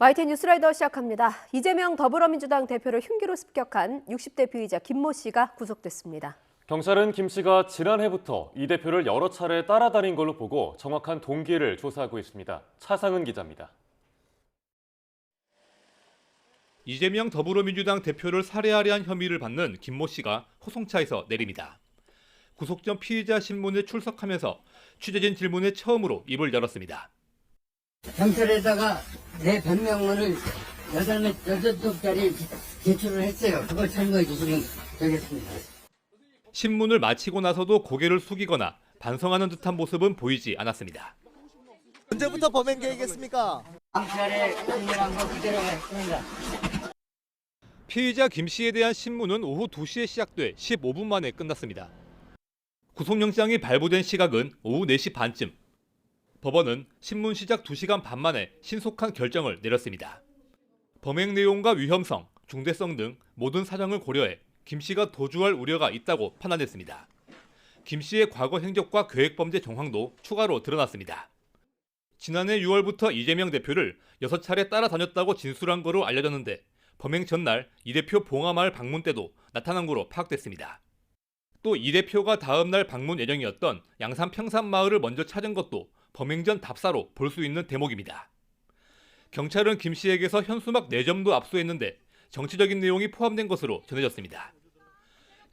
YTN 뉴스라이더 시작합니다. 이재명 더불어민주당 대표를 흉기로 습격한 60대 피의자 김모 씨가 구속됐습니다. 경찰은 김 씨가 지난해부터 이 대표를 여러 차례 따라다닌 걸로 보고 정확한 동기를 조사하고 있습니다. 차상은 기자입니다. 이재명 더불어민주당 대표를 살해하려 한 혐의를 받는 김모 씨가 호송차에서 내립니다. 구속 전 피의자 신문에 출석하면서 취재진 질문에 처음으로 입을 열었습니다. 경찰에다가 내 변명문을 8쪽짜리 제출을 했어요. 그걸 참고해 주시면 되겠습니다. 신문을 마치고 나서도 고개를 숙이거나 반성하는 듯한 모습은 보이지 않았습니다. 언제부터 범행 계획이겠습니까? 경찰에 신문한 거 그대로 했습니다. 피의자 김 씨에 대한 신문은 오후 2시에 시작돼 15분 만에 끝났습니다. 구속영장이 발부된 시각은 오후 4시 반쯤. 법원은 신문 시작 2시간 반 만에 신속한 결정을 내렸습니다. 범행 내용과 위험성, 중대성 등 모든 사정을 고려해 김 씨가 도주할 우려가 있다고 판단했습니다. 김 씨의 과거 행적과 계획범죄 정황도 추가로 드러났습니다. 지난해 6월부터 이재명 대표를 6차례 따라다녔다고 진술한 거로 알려졌는데 범행 전날 이 대표 봉하마을 방문 때도 나타난 거로 파악됐습니다. 또 이 대표가 다음 날 방문 예정이었던 양산 평산마을을 먼저 찾은 것도 범행 전 답사로 볼 수 있는 대목입니다. 경찰은 김 씨에게서 현수막 4점도 압수했는데 정치적인 내용이 포함된 것으로 전해졌습니다.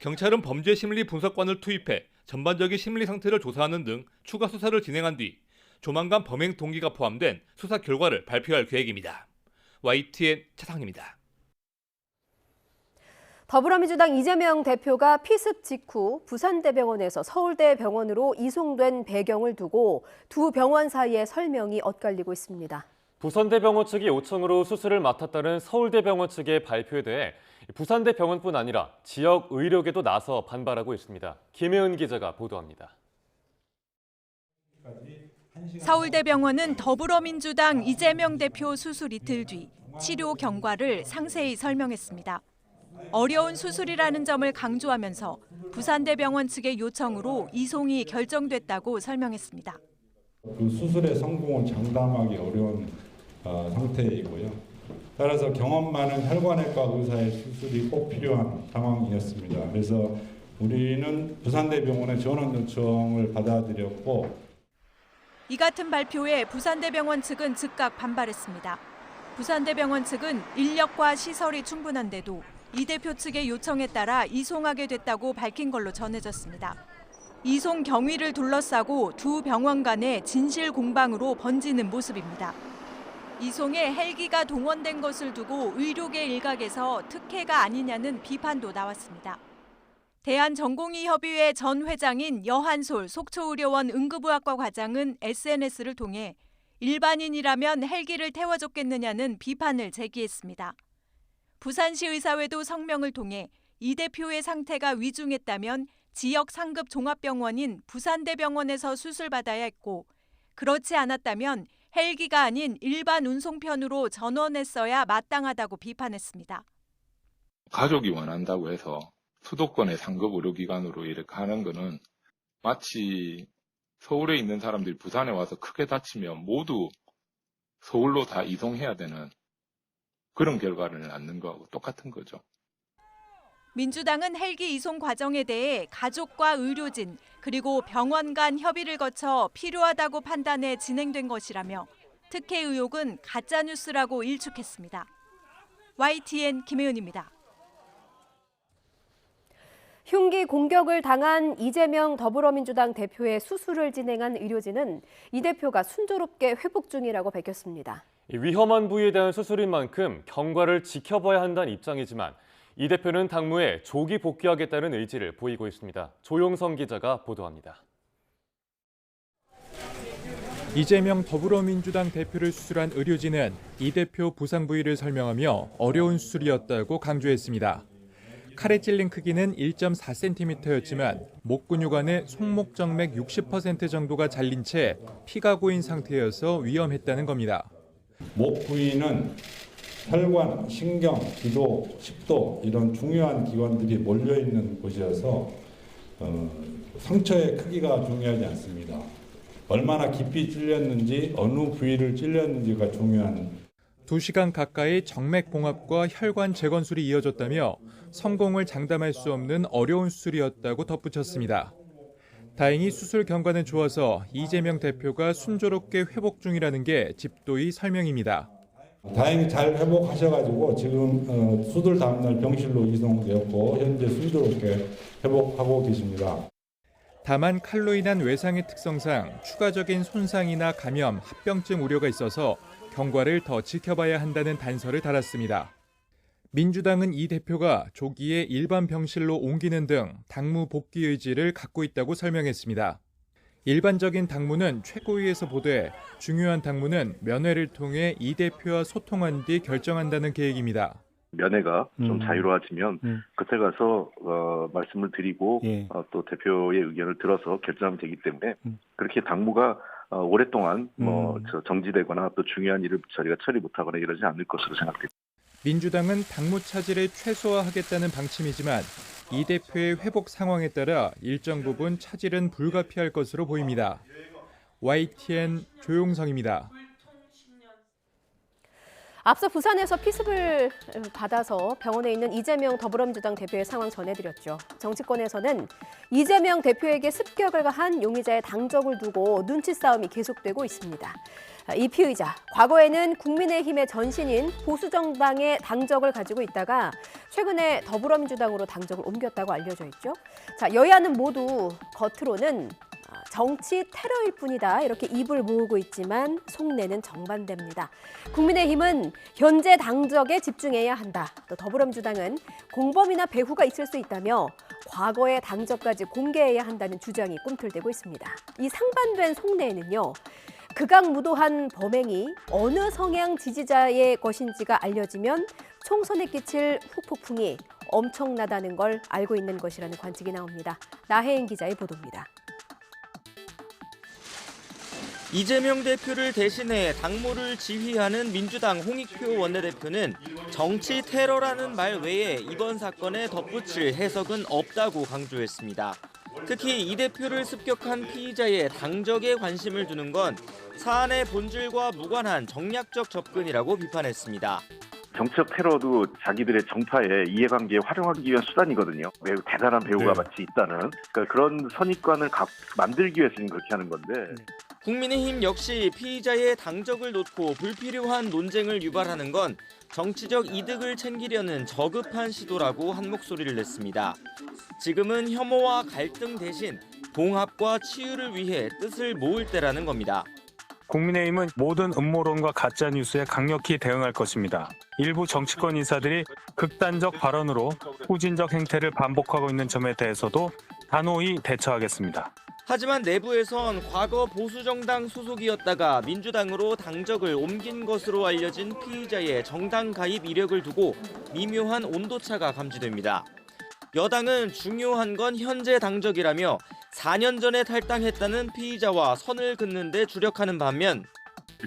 경찰은 범죄심리분석관을 투입해 전반적인 심리 상태를 조사하는 등 추가 수사를 진행한 뒤 조만간 범행 동기가 포함된 수사 결과를 발표할 계획입니다. YTN 차상입니다. 더불어민주당 이재명 대표가 피습 직후 부산대병원에서 서울대병원으로 이송된 배경을 두고 두 병원 사이의 설명이 엇갈리고 있습니다. 부산대병원 측이 요청으로 수술을 맡았다는 서울대병원 측의 발표에 대해 부산대병원뿐 아니라 지역 의료계도 나서 반발하고 있습니다. 김혜은 기자가 보도합니다. 서울대병원은 더불어민주당 이재명 대표 수술 이틀 뒤 치료 경과를 상세히 설명했습니다. 어려운 수술이라는 점을 강조하면서 부산대병원 측의 요청으로 이송이 결정됐다고 설명했습니다. 그 수술의 성공을 장담하기 어려운 상태이고요. 따라서 경험 많은 혈관외과 의사의 수술이 꼭 필요한 상황이었습니다. 그래서 우리는 부산대병원의 전원 요청을 받아들였고 이 같은 발표에 부산대병원 측은 즉각 반발했습니다. 부산대병원 측은 인력과 시설이 충분한데도 이 대표 측의 요청에 따라 이송하게 됐다고 밝힌 걸로 전해졌습니다. 이송 경위를 둘러싸고 두 병원 간의 진실 공방으로 번지는 모습입니다. 이송에 헬기가 동원된 것을 두고 의료계 일각에서 특혜가 아니냐는 비판도 나왔습니다. 대한전공의협의회 전 회장인 여한솔 속초의료원 응급의학과 과장은 SNS를 통해 일반인이라면 헬기를 태워줬겠느냐는 비판을 제기했습니다. 부산시 의사회도 성명을 통해 이 대표의 상태가 위중했다면 지역 상급 종합병원인 부산대병원에서 수술받아야 했고 그렇지 않았다면 헬기가 아닌 일반 운송편으로 전원했어야 마땅하다고 비판했습니다. 가족이 원한다고 해서 수도권의 상급 의료기관으로 이렇게 하는 거는 마치 서울에 있는 사람들이 부산에 와서 크게 다치면 모두 서울로 다 이송해야 되는 그런 결과를 낳는 거하고 똑같은 거죠. 민주당은 헬기 이송 과정에 대해 가족과 의료진 그리고 병원 간 협의를 거쳐 필요하다고 판단해 진행된 것이라며 특혜 의혹은 가짜뉴스라고 일축했습니다. YTN 김혜은입니다. 흉기 공격을 당한 이재명 더불어민주당 대표의 수술을 진행한 의료진은 이 대표가 순조롭게 회복 중이라고 밝혔습니다. 위험한 부위에 대한 수술인 만큼 경과를 지켜봐야 한다는 입장이지만 이 대표는 당무에 조기 복귀하겠다는 의지를 보이고 있습니다. 조용성 기자가 보도합니다. 이재명 더불어민주당 대표를 수술한 의료진은 이 대표 부상 부위를 설명하며 어려운 수술이었다고 강조했습니다. 칼에 찔린 크기는 1.4cm였지만 목 근육 안에 손목 정맥 60% 정도가 잘린 채 피가 고인 상태여서 위험했다는 겁니다. 목 부위는 혈관, 신경, 기도, 식도 이런 중요한 기관들이 몰려있는 곳이어서 상처의 크기가 중요하지 않습니다. 얼마나 깊이 찔렸는지, 어느 부위를 찔렸는지가 중요한. 2시간 가까이 정맥 봉합과 혈관 재건술이 이어졌다며 성공을 장담할 수 없는 어려운 수술이었다고 덧붙였습니다. 다행히 수술 경과는 좋아서 이재명 대표가 순조롭게 회복 중이라는 게 집도의 설명입니다. 다행히 잘 회복하셔가지고 지금 수술 다음날 병실로 이송되었고 현재 순조롭게 회복하고 계십니다. 다만 칼로 인한 외상의 특성상 추가적인 손상이나 감염, 합병증 우려가 있어서 경과를 더 지켜봐야 한다는 단서를 달았습니다. 민주당은 이 대표가 조기에 일반 병실로 옮기는 등 당무 복귀 의지를 갖고 있다고 설명했습니다. 일반적인 당무는 최고위에서 보되 중요한 당무는 면회를 통해 이 대표와 소통한 뒤 결정한다는 계획입니다. 면회가 좀 자유로워지면 그때 가서 말씀을 드리고 또 대표의 의견을 들어서 결정하면 되기 때문에 그렇게 당무가 오랫동안 정지되거나 또 중요한 일을 저희가 처리 못하거나 이러지 않을 것으로 생각됩니다. 민주당은 당무 차질을 최소화하겠다는 방침이지만 이 대표의 회복 상황에 따라 일정 부분 차질은 불가피할 것으로 보입니다. YTN 조용성입니다. 앞서 부산에서 피습을 받아서 병원에 있는 이재명 더불어민주당 대표의 상황 전해드렸죠. 정치권에서는 이재명 대표에게 습격을 가한 용의자의 당적을 두고 눈치 싸움이 계속되고 있습니다. 이 피의자, 과거에는 국민의힘의 전신인 보수정당의 당적을 가지고 있다가 최근에 더불어민주당으로 당적을 옮겼다고 알려져 있죠. 자, 여야는 모두 겉으로는 정치 테러일 뿐이다 이렇게 입을 모으고 있지만 속내는 정반대입니다. 국민의힘은 현재 당적에 집중해야 한다. 또 더불어민주당은 공범이나 배후가 있을 수 있다며 과거의 당적까지 공개해야 한다는 주장이 꿈틀대고 있습니다. 이 상반된 속내에는요. 극악무도한 범행이 어느 성향 지지자의 것인지가 알려지면 총선에 끼칠 후폭풍이 엄청나다는 걸 알고 있는 것이라는 관측이 나옵니다. 나혜인 기자의 보도입니다. 이재명 대표를 대신해 당무를 지휘하는 민주당 홍익표 원내대표는 정치 테러라는 말 외에 이번 사건에 덧붙일 해석은 없다고 강조했습니다. 특히 이 대표를 습격한 피의자의 당적에 관심을 두는 건 사안의 본질과 무관한 정략적 접근이라고 비판했습니다. 정치적 테러도 자기들의 정파의 이해관계에 활용하기 위한 수단이거든요. 매우 대단한 배우가 마치 있다는 그런 선입관을 만들기 위해서 그렇게 하는 건데. 국민의힘 역시 피의자의 당적을 놓고 불필요한 논쟁을 유발하는 건 정치적 이득을 챙기려는 저급한 시도라고 한 목소리를 냈습니다. 지금은 혐오와 갈등 대신 봉합과 치유를 위해 뜻을 모을 때라는 겁니다. 국민의힘은 모든 음모론과 가짜뉴스에 강력히 대응할 것입니다. 일부 정치권 인사들이 극단적 발언으로 후진적 행태를 반복하고 있는 점에 대해서도 단호히 대처하겠습니다. 하지만 내부에선 과거 보수정당 소속이었다가 민주당으로 당적을 옮긴 것으로 알려진 피의자의 정당 가입 이력을 두고 미묘한 온도차가 감지됩니다. 여당은 중요한 건 현재 당적이라며 4년 전에 탈당했다는 피의자와 선을 긋는 데 주력하는 반면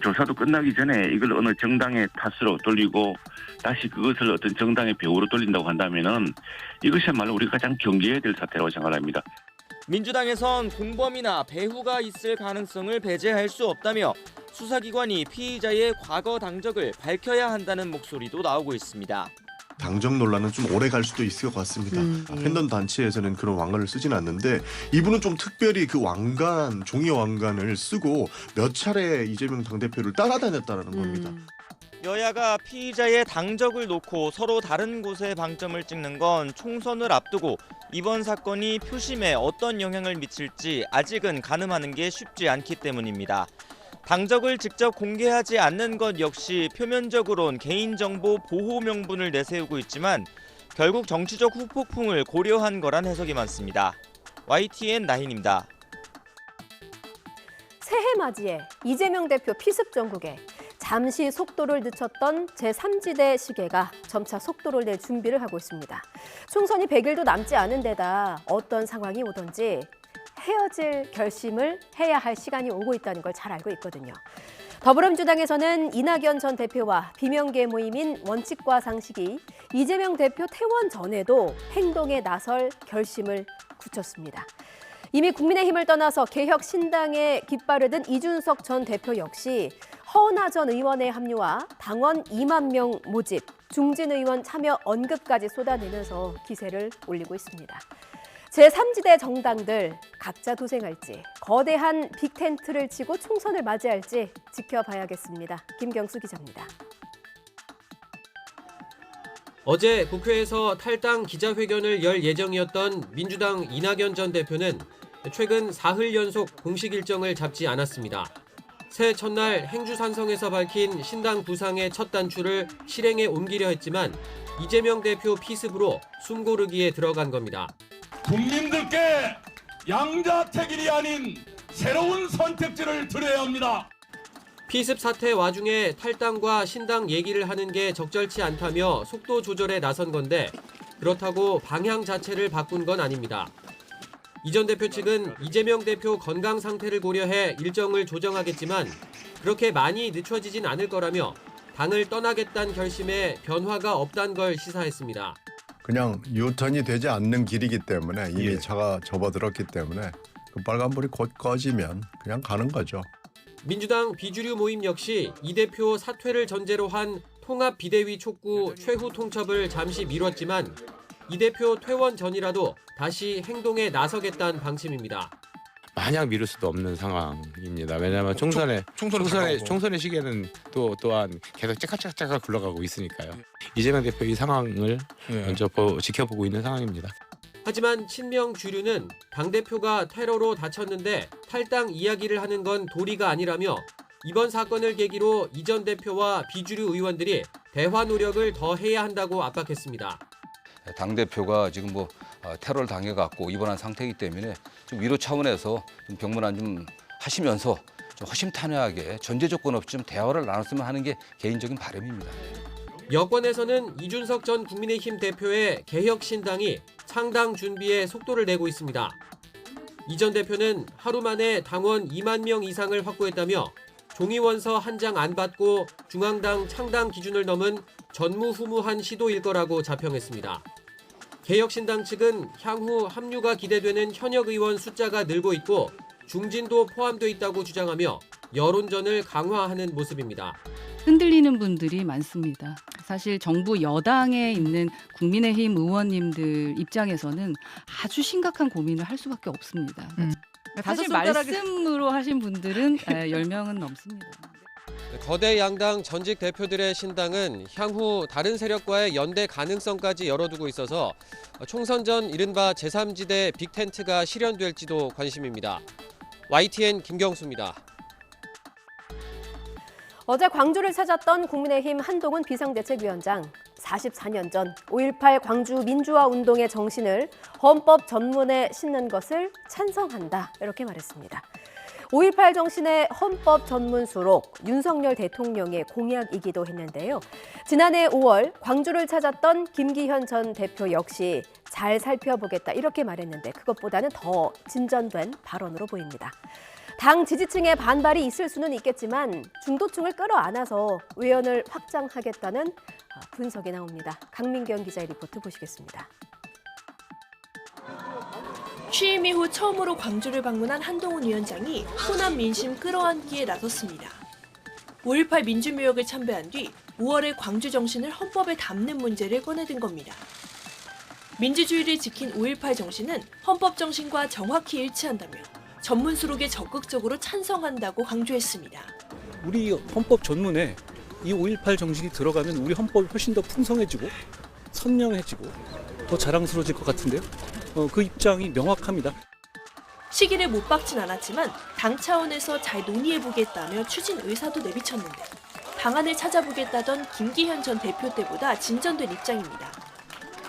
조사도 끝나기 전에 이걸 어느 정당의 탓으로 돌리고 다시 그것을 어떤 정당의 배후로 돌린다고 한다면은 이것이야말로 우리가 가장 경계해야 될 사태라고 생각합니다. 민주당에선 공범이나 배후가 있을 가능성을 배제할 수 없다며 수사기관이 피의자의 과거 당적을 밝혀야 한다는 목소리도 나오고 있습니다. 당적 논란은 좀 오래 갈 수도 있을 것 같습니다. 팬덤 단체에서는 그런 왕관을 쓰진 않는데 이분은 좀 특별히 그 왕관, 종이 왕관을 쓰고 몇 차례 이재명 당대표를 따라다녔다는 겁니다. 여야가 피의자의 당적을 놓고 서로 다른 곳에 방점을 찍는 건 총선을 앞두고 이번 사건이 표심에 어떤 영향을 미칠지 아직은 가늠하는 게 쉽지 않기 때문입니다. 당적을 직접 공개하지 않는 것 역시 표면적으론 개인정보 보호 명분을 내세우고 있지만 결국 정치적 후폭풍을 고려한 거란 해석이 많습니다. YTN 나힌입니다. 새해 맞이에 이재명 대표 피습 전국에 잠시 속도를 늦췄던 제3지대 시계가 점차 속도를 낼 준비를 하고 있습니다. 총선이 100일도 남지 않은 데다 어떤 상황이 오든지 헤어질 결심을 해야 할 시간이 오고 있다는 걸 잘 알고 있거든요. 더불어민주당에서는 이낙연 전 대표와 비명계 모임인 원칙과 상식이 이재명 대표 퇴원 전에도 행동에 나설 결심을 굳혔습니다. 이미 국민의힘을 떠나서 개혁신당에 깃발을 든 이준석 전 대표 역시 허은하 전 의원의 합류와 당원 2만 명 모집, 중진 의원 참여 언급까지 쏟아내면서 기세를 올리고 있습니다. 제3지대 정당들 각자 도생할지, 거대한 빅텐트를 치고 총선을 맞이할지 지켜봐야겠습니다. 김경수 기자입니다. 어제 국회에서 탈당 기자회견을 열 예정이었던 민주당 이낙연 전 대표는 최근 사흘 연속 공식 일정을 잡지 않았습니다. 새해 첫날 행주산성에서 밝힌 신당 부상의 첫 단추를 실행에 옮기려 했지만 이재명 대표 피습으로 숨고르기에 들어간 겁니다. 국민들께 양자택일이 아닌 새로운 선택지를 드려야 합니다. 피습 사태 와중에 탈당과 신당 얘기를 하는 게 적절치 않다며 속도 조절에 나선 건데 그렇다고 방향 자체를 바꾼 건 아닙니다. 이 전 대표 측은 이재명 대표 건강 상태를 고려해 일정을 조정하겠지만 그렇게 많이 늦춰지진 않을 거라며 당을 떠나겠다는 결심에 변화가 없다는 걸 시사했습니다. 그냥 유턴이 되지 않는 길이기 때문에 이미 차가 접어들었기 때문에 그 빨간불이 곧 꺼지면 그냥 가는 거죠. 민주당 비주류 모임 역시 이 대표 사퇴를 전제로 한 통합 비대위 촉구 최후 통첩을 잠시 미뤘지만 이 대표 퇴원 전이라도 다시 행동에 나서겠다는 방침입니다. 마냥 미룰 수도 없는 상황입니다. 왜냐하면 총선의 시기에는 또한 계속 째깍째깍 굴러가고 있으니까요. 이재명 대표 이 상황을 먼저 지켜보고 있는 상황입니다. 하지만 친명 주류는 당대표가 테러로 다쳤는데 탈당 이야기를 하는 건 도리가 아니라며 이번 사건을 계기로 이 전 대표와 비주류 의원들이 대화 노력을 더 해야 한다고 압박했습니다. 당대표가 지금 테러를 당해갖고 입원한 상태이기 때문에 좀 위로 차원에서 좀 병문안 좀 하시면서 좀 허심탄회하게 전제 조건 없이 좀 대화를 나눴으면 하는 게 개인적인 바람입니다. 여권에서는 이준석 전 국민의힘 대표의 개혁신당이 창당 준비에 속도를 내고 있습니다. 이 전 대표는 하루 만에 당원 2만 명 이상을 확보했다며 종이원서 한 장 안 받고 중앙당 창당 기준을 넘은 전무후무한 시도일 거라고 자평했습니다. 개혁신당 측은 향후 합류가 기대되는 현역 의원 숫자가 늘고 있고 중진도 포함돼 있다고 주장하며 여론전을 강화하는 모습입니다. 흔들리는 분들이 많습니다. 사실 정부 여당에 있는 국민의힘 의원님들 입장에서는 아주 심각한 고민을 할 수밖에 없습니다. 사실 말씀으로 하신 분들은 10명은 넘습니다. 거대 양당 전직 대표들의 신당은 향후 다른 세력과의 연대 가능성까지 열어두고 있어서 총선 전 이른바 제3지대 빅텐트가 실현될지도 관심입니다. YTN 김경수입니다. 어제 광주를 찾았던 국민의힘 한동훈 비상대책위원장. 44년 전 5.18 광주 민주화 운동의 정신을 헌법 전문에 싣는 것을 찬성한다. 이렇게 말했습니다. 5.18 정신의 헌법 전문 수록 윤석열 대통령의 공약이기도 했는데요. 지난해 5월 광주를 찾았던 김기현 전 대표 역시 잘 살펴보겠다 이렇게 말했는데 그것보다는 더 진전된 발언으로 보입니다. 당 지지층의 반발이 있을 수는 있겠지만 중도층을 끌어안아서 외연을 확장하겠다는 분석이 나옵니다. 강민경 기자의 리포트 보시겠습니다. 취임 이후 처음으로 광주를 방문한 한동훈 위원장이 호남 민심 끌어안기에 나섰습니다. 5.18 민주묘역을 참배한 뒤 5월에 광주 정신을 헌법에 담는 문제를 꺼내든 겁니다. 민주주의를 지킨 5.18 정신은 헌법 정신과 정확히 일치한다며 전문 수록에 적극적으로 찬성한다고 강조했습니다. 우리 헌법 전문에 이 5.18 정신이 들어가면 우리 헌법이 훨씬 더 풍성해지고 선명해지고 더 자랑스러워질 것 같은데요. 그 입장이 명확합니다. 시기를 못 박진 않았지만 당 차원에서 잘 논의해보겠다며 추진 의사도 내비쳤는데 방안을 찾아보겠다던 김기현 전 대표 때보다 진전된 입장입니다.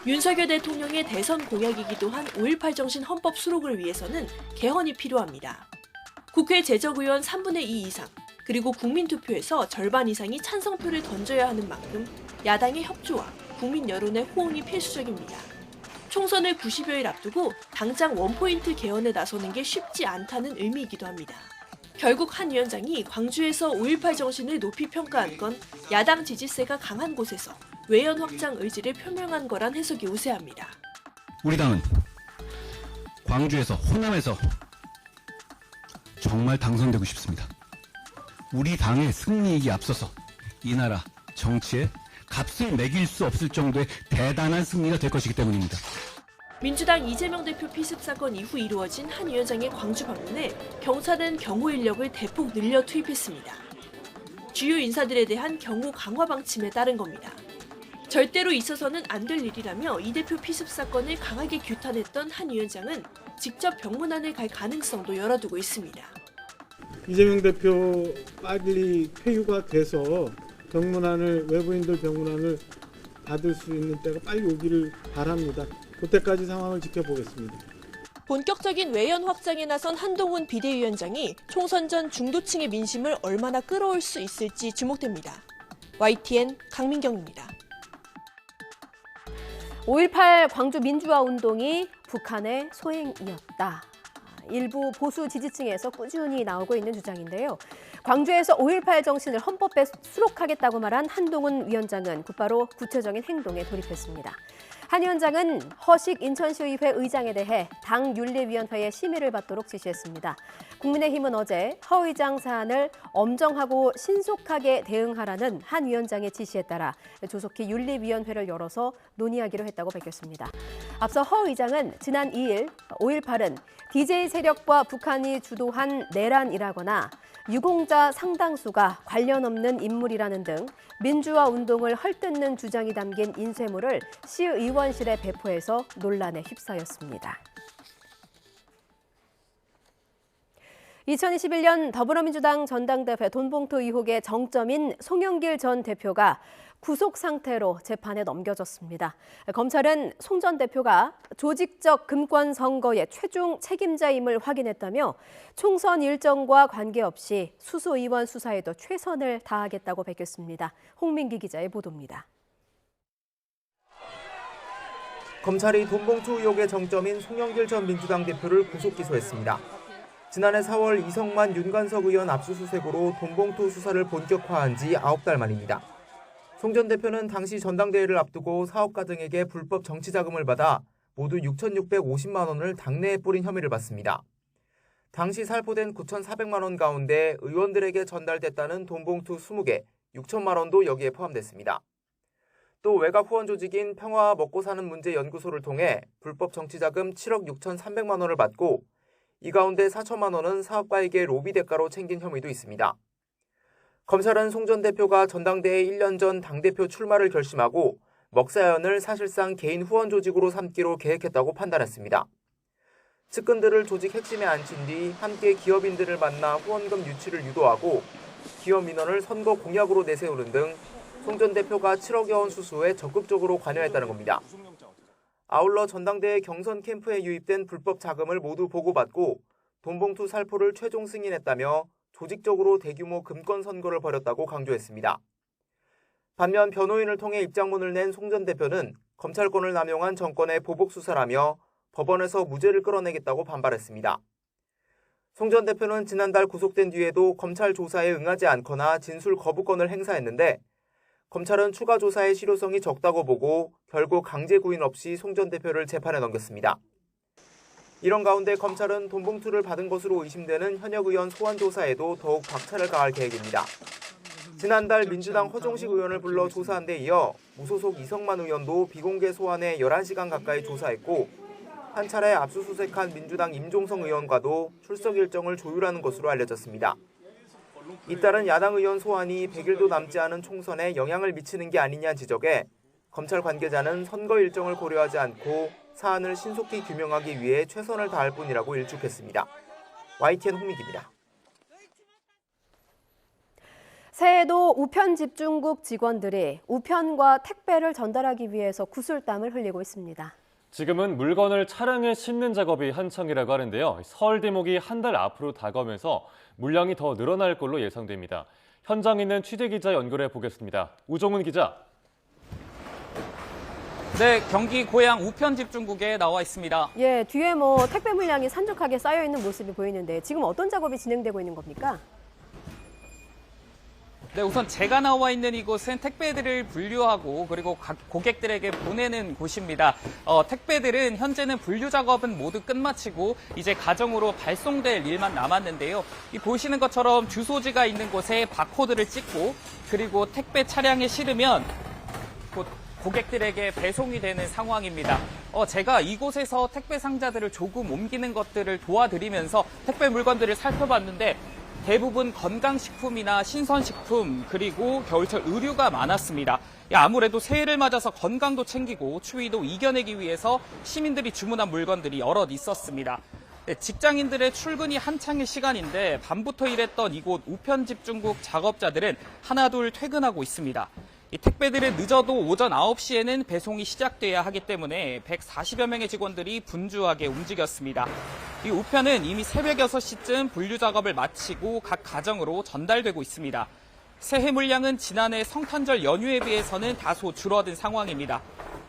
윤석열 대통령의 대선 공약이기도 한 5.18 정신 헌법 수록을 위해서는 개헌이 필요합니다. 국회 재적의원 3분의 2 이상, 그리고 국민투표에서 절반 이상이 찬성표를 던져야 하는 만큼 야당의 협조와 국민 여론의 호응이 필수적입니다. 총선을 90여일 앞두고 당장 원포인트 개헌에 나서는 게 쉽지 않다는 의미이기도 합니다. 결국 한 위원장이 광주에서 5.18 정신을 높이 평가한 건 야당 지지세가 강한 곳에서 외연 확장 의지를 표명한 거란 해석이 우세합니다. 우리 당은 광주에서 호남에서 정말 당선되고 싶습니다. 우리 당의 승리이기 앞서서 이 나라 정치에 값을 매길 수 없을 정도의 대단한 승리가 될 것이기 때문입니다. 민주당 이재명 대표 피습 사건 이후 이루어진 한 위원장의 광주 방문에 경찰은 경호 인력을 대폭 늘려 투입했습니다. 주요 인사들에 대한 경호 강화 방침에 따른 겁니다. 절대로 있어서는 안 될 일이라며 이 대표 피습 사건을 강하게 규탄했던 한 위원장은 직접 병문안을 갈 가능성도 열어두고 있습니다. 이재명 대표 빨리 폐유가 돼서 외부인들 병문안을 받을 수 있는 때가 빨리 오기를 바랍니다. 그때까지 상황을 지켜보겠습니다. 본격적인 외연 확장에 나선 한동훈 비대위원장이 총선 전 중도층의 민심을 얼마나 끌어올 수 있을지 주목됩니다. YTN 강민경입니다. 5.18 광주 민주화 운동이 북한의 소행이었다. 일부 보수 지지층에서 꾸준히 나오고 있는 주장인데요. 광주에서 5.18 정신을 헌법에 수록하겠다고 말한 한동훈 위원장은 곧바로 구체적인 행동에 돌입했습니다. 한 위원장은 허식 인천시의회 의장에 대해 당윤리위원회의 심의를 받도록 지시했습니다. 국민의힘은 어제 허 의장 사안을 엄정하고 신속하게 대응하라는 한 위원장의 지시에 따라 조속히 윤리위원회를 열어서 논의하기로 했다고 밝혔습니다. 앞서 허 의장은 지난 2일 5.18은 DJ 세력과 북한이 주도한 내란이라거나 유공자 상당수가 관련 없는 인물이라는 등 민주화 운동을 헐뜯는 주장이 담긴 인쇄물을 시의원실에 배포해서 논란에 휩싸였습니다. 2021년 더불어민주당 전당대회 돈봉투 의혹의 정점인 송영길 전 대표가 구속 상태로 재판에 넘겨졌습니다. 검찰은 송 전 대표가 조직적 금권 선거의 최종 책임자임을 확인했다며 총선 일정과 관계없이 수소의원 수사에도 최선을 다하겠다고 밝혔습니다. 홍민기 기자의 보도입니다. 검찰이 돈봉투 의혹의 정점인 송영길 전 민주당 대표를 구속 기소했습니다. 지난해 4월 이성만 윤관석 의원 압수수색으로 돈봉투 수사를 본격화한 지 9달 만입니다. 송 전 대표는 당시 전당대회를 앞두고 사업가 등에게 불법 정치자금을 받아 모두 6,650만 원을 당내에 뿌린 혐의를 받습니다. 당시 살포된 9,400만 원 가운데 의원들에게 전달됐다는 돈봉투 20개, 6천만 원도 여기에 포함됐습니다. 또 외곽 후원 조직인 평화와 먹고 사는 문제 연구소를 통해 불법 정치자금 7억 6,300만 원을 받고 이 가운데 4천만 원은 사업가에게 로비 대가로 챙긴 혐의도 있습니다. 검찰은 송 전 대표가 전당대회 1년 전 당대표 출마를 결심하고 먹사연을 사실상 개인 후원 조직으로 삼기로 계획했다고 판단했습니다. 측근들을 조직 핵심에 앉힌 뒤 함께 기업인들을 만나 후원금 유치를 유도하고 기업 민원을 선거 공약으로 내세우는 등 송 전 대표가 7억여 원 수수에 적극적으로 관여했다는 겁니다. 아울러 전당대회 경선 캠프에 유입된 불법 자금을 모두 보고받고 돈봉투 살포를 최종 승인했다며 조직적으로 대규모 금권 선거를 벌였다고 강조했습니다. 반면 변호인을 통해 입장문을 낸 송 전 대표는 검찰권을 남용한 정권의 보복 수사라며 법원에서 무죄를 끌어내겠다고 반발했습니다. 송 전 대표는 지난달 구속된 뒤에도 검찰 조사에 응하지 않거나 진술 거부권을 행사했는데 검찰은 추가 조사의 실효성이 적다고 보고 결국 강제 구인 없이 송 전 대표를 재판에 넘겼습니다. 이런 가운데 검찰은 돈봉투를 받은 것으로 의심되는 현역 의원 소환 조사에도 더욱 박차를 가할 계획입니다. 지난달 민주당 허종식 의원을 불러 조사한 데 이어 무소속 이성만 의원도 비공개 소환에 11시간 가까이 조사했고 한 차례 압수수색한 민주당 임종성 의원과도 출석 일정을 조율하는 것으로 알려졌습니다. 잇따른 야당 의원 소환이 100일도 남지 않은 총선에 영향을 미치는 게 아니냐 지적에 검찰 관계자는 선거 일정을 고려하지 않고 사안을 신속히 규명하기 위해 최선을 다할 뿐이라고 일축했습니다. YTN 홍민기입니다. 새해에도 우편 집중국 직원들이 우편과 택배를 전달하기 위해서 구슬땀을 흘리고 있습니다. 지금은 물건을 차량에 싣는 작업이 한창이라고 하는데요. 설 대목이 한 달 앞으로 다가오면서 물량이 더 늘어날 걸로 예상됩니다. 현장에 있는 취재기자 연결해 보겠습니다. 우종훈 기자. 네, 경기 고양 우편 집중국에 나와 있습니다. 예, 뒤에 택배 물량이 산적하게 쌓여 있는 모습이 보이는데 지금 어떤 작업이 진행되고 있는 겁니까? 네, 우선 제가 나와 있는 이곳은 택배들을 분류하고 그리고 각 고객들에게 보내는 곳입니다. 택배들은 현재는 분류 작업은 모두 끝마치고 이제 가정으로 발송될 일만 남았는데요. 이 보시는 것처럼 주소지가 있는 곳에 바코드를 찍고 그리고 택배 차량에 실으면 곧 고객들에게 배송이 되는 상황입니다. 제가 이곳에서 택배 상자들을 조금 옮기는 것들을 도와드리면서 택배 물건들을 살펴봤는데 대부분 건강식품이나 신선식품 그리고 겨울철 의류가 많았습니다. 아무래도 새해를 맞아서 건강도 챙기고 추위도 이겨내기 위해서 시민들이 주문한 물건들이 여럿 있었습니다. 직장인들의 출근이 한창의 시간인데 밤부터 일했던 이곳 우편집중국 작업자들은 하나둘 퇴근하고 있습니다. 이 택배들은 늦어도 오전 9시에는 배송이 시작돼야 하기 때문에 140여 명의 직원들이 분주하게 움직였습니다. 이 우편은 이미 새벽 6시쯤 분류 작업을 마치고 각 가정으로 전달되고 있습니다. 새해 물량은 지난해 성탄절 연휴에 비해서는 다소 줄어든 상황입니다.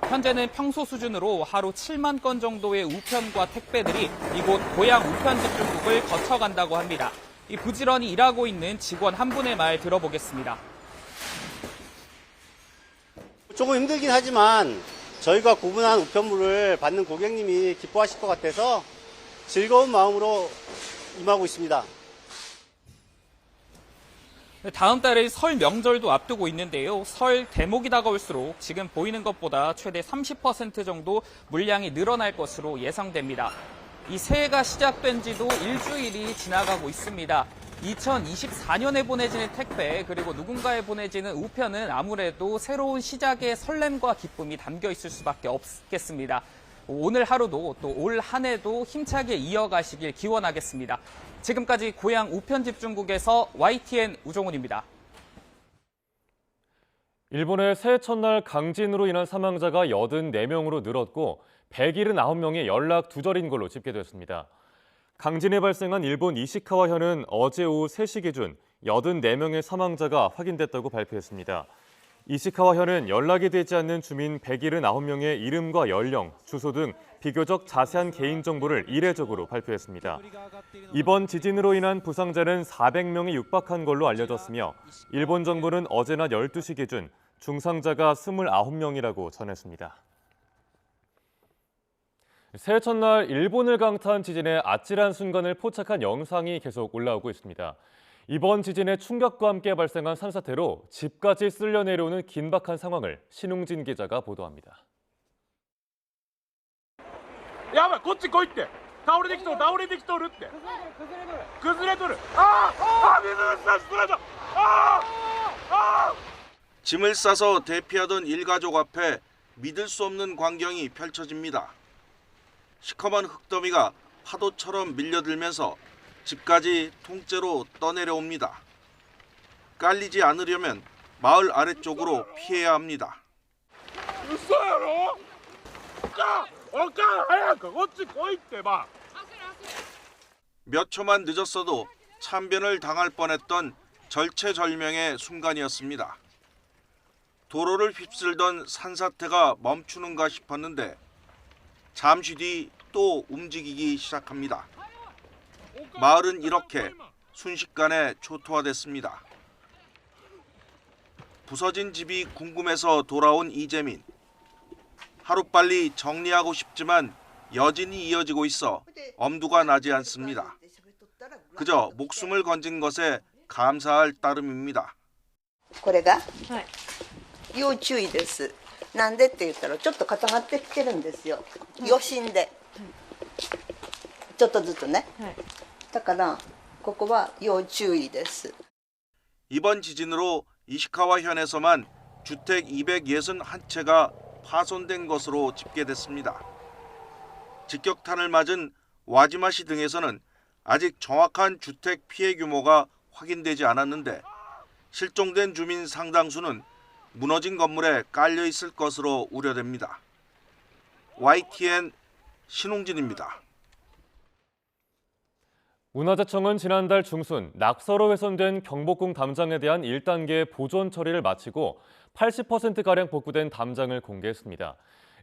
현재는 평소 수준으로 하루 7만 건 정도의 우편과 택배들이 이곳 고양 우편집중국을 거쳐간다고 합니다. 이 부지런히 일하고 있는 직원 한 분의 말 들어보겠습니다. 조금 힘들긴 하지만 저희가 구분한 우편물을 받는 고객님이 기뻐하실 것 같아서 즐거운 마음으로 임하고 있습니다. 다음 달에 설 명절도 앞두고 있는데요. 설 대목이 다가올수록 지금 보이는 것보다 최대 30% 정도 물량이 늘어날 것으로 예상됩니다. 이 새해가 시작된 지도 일주일이 지나가고 있습니다. 2024년에 보내지는 택배 그리고 누군가에 보내지는 우편은 아무래도 새로운 시작의 설렘과 기쁨이 담겨 있을 수밖에 없겠습니다. 오늘 하루도 또 올 한 해도 힘차게 이어가시길 기원하겠습니다. 지금까지 고양 우편집중국에서 YTN 우종훈입니다. 일본의 새해 첫날 강진으로 인한 사망자가 84명으로 늘었고 179명이 연락 두절인 걸로 집계됐습니다. 강진이 발생한 일본 이시카와현은 어제 오후 3시 기준 84명의 사망자가 확인됐다고 발표했습니다. 이시카와현은 연락이 되지 않는 주민 179명의 이름과 연령, 주소 등 비교적 자세한 개인정보를 이례적으로 발표했습니다. 이번 지진으로 인한 부상자는 400명이 육박한 걸로 알려졌으며 일본 정부는 어제 낮 12시 기준 중상자가 29명이라고 전했습니다. 새해 첫날 일본을 강타한 지진의 아찔한 순간을 포착한 영상이 계속 올라오고 있습니다. 이번 지진의 충격과 함께 발생한 산사태로 집까지 쓸려 내려오는 긴박한 상황을 신웅진 기자가 보도합니다. やばい、こっち来いって。倒れてきとるって。崩れとる。水差し取れた。짐을 싸서 대피하던 일가족 앞에 믿을 수 없는 광경이 펼쳐집니다. 시커먼 흙더미가 파도처럼 밀려들면서 집까지 통째로 떠내려옵니다. 깔리지 않으려면 마을 아래쪽으로 피해야 합니다. 몇 초만 늦었어도 참변을 당할 뻔했던 절체절명의 순간이었습니다. 도로를 휩쓸던 산사태가 멈추는가 싶었는데 잠시 뒤 또 움직이기 시작합니다. 마을은 이렇게 순식간에 초토화됐습니다. 부서진 집이 궁금해서 돌아온 이재민. 하루빨리 정리하고 싶지만 여진이 이어지고 있어 엄두가 나지 않습니다. 그저 목숨을 건진 것에 감사할 따름입니다. これが要注意です。なんでって言ったらちょっと固まってきてるんですよ。余震でちょっとずつね。だからここは要注意です. 이번 지진으로 이시카와현에서만 주택 261채가 파손된 것으로 집계됐습니다. 직격탄을 맞은 와지마시 등에서는 아직 정확한 주택 피해 규모가 확인되지 않았는데 실종된 주민 상당수는 무너진 건물에 깔려 있을 것으로 우려됩니다. YTN 신웅진입니다. 문화재청은 지난달 중순 낙서로 훼손된 경복궁 담장에 대한 1단계 보존 처리를 마치고 80%가량 복구된 담장을 공개했습니다.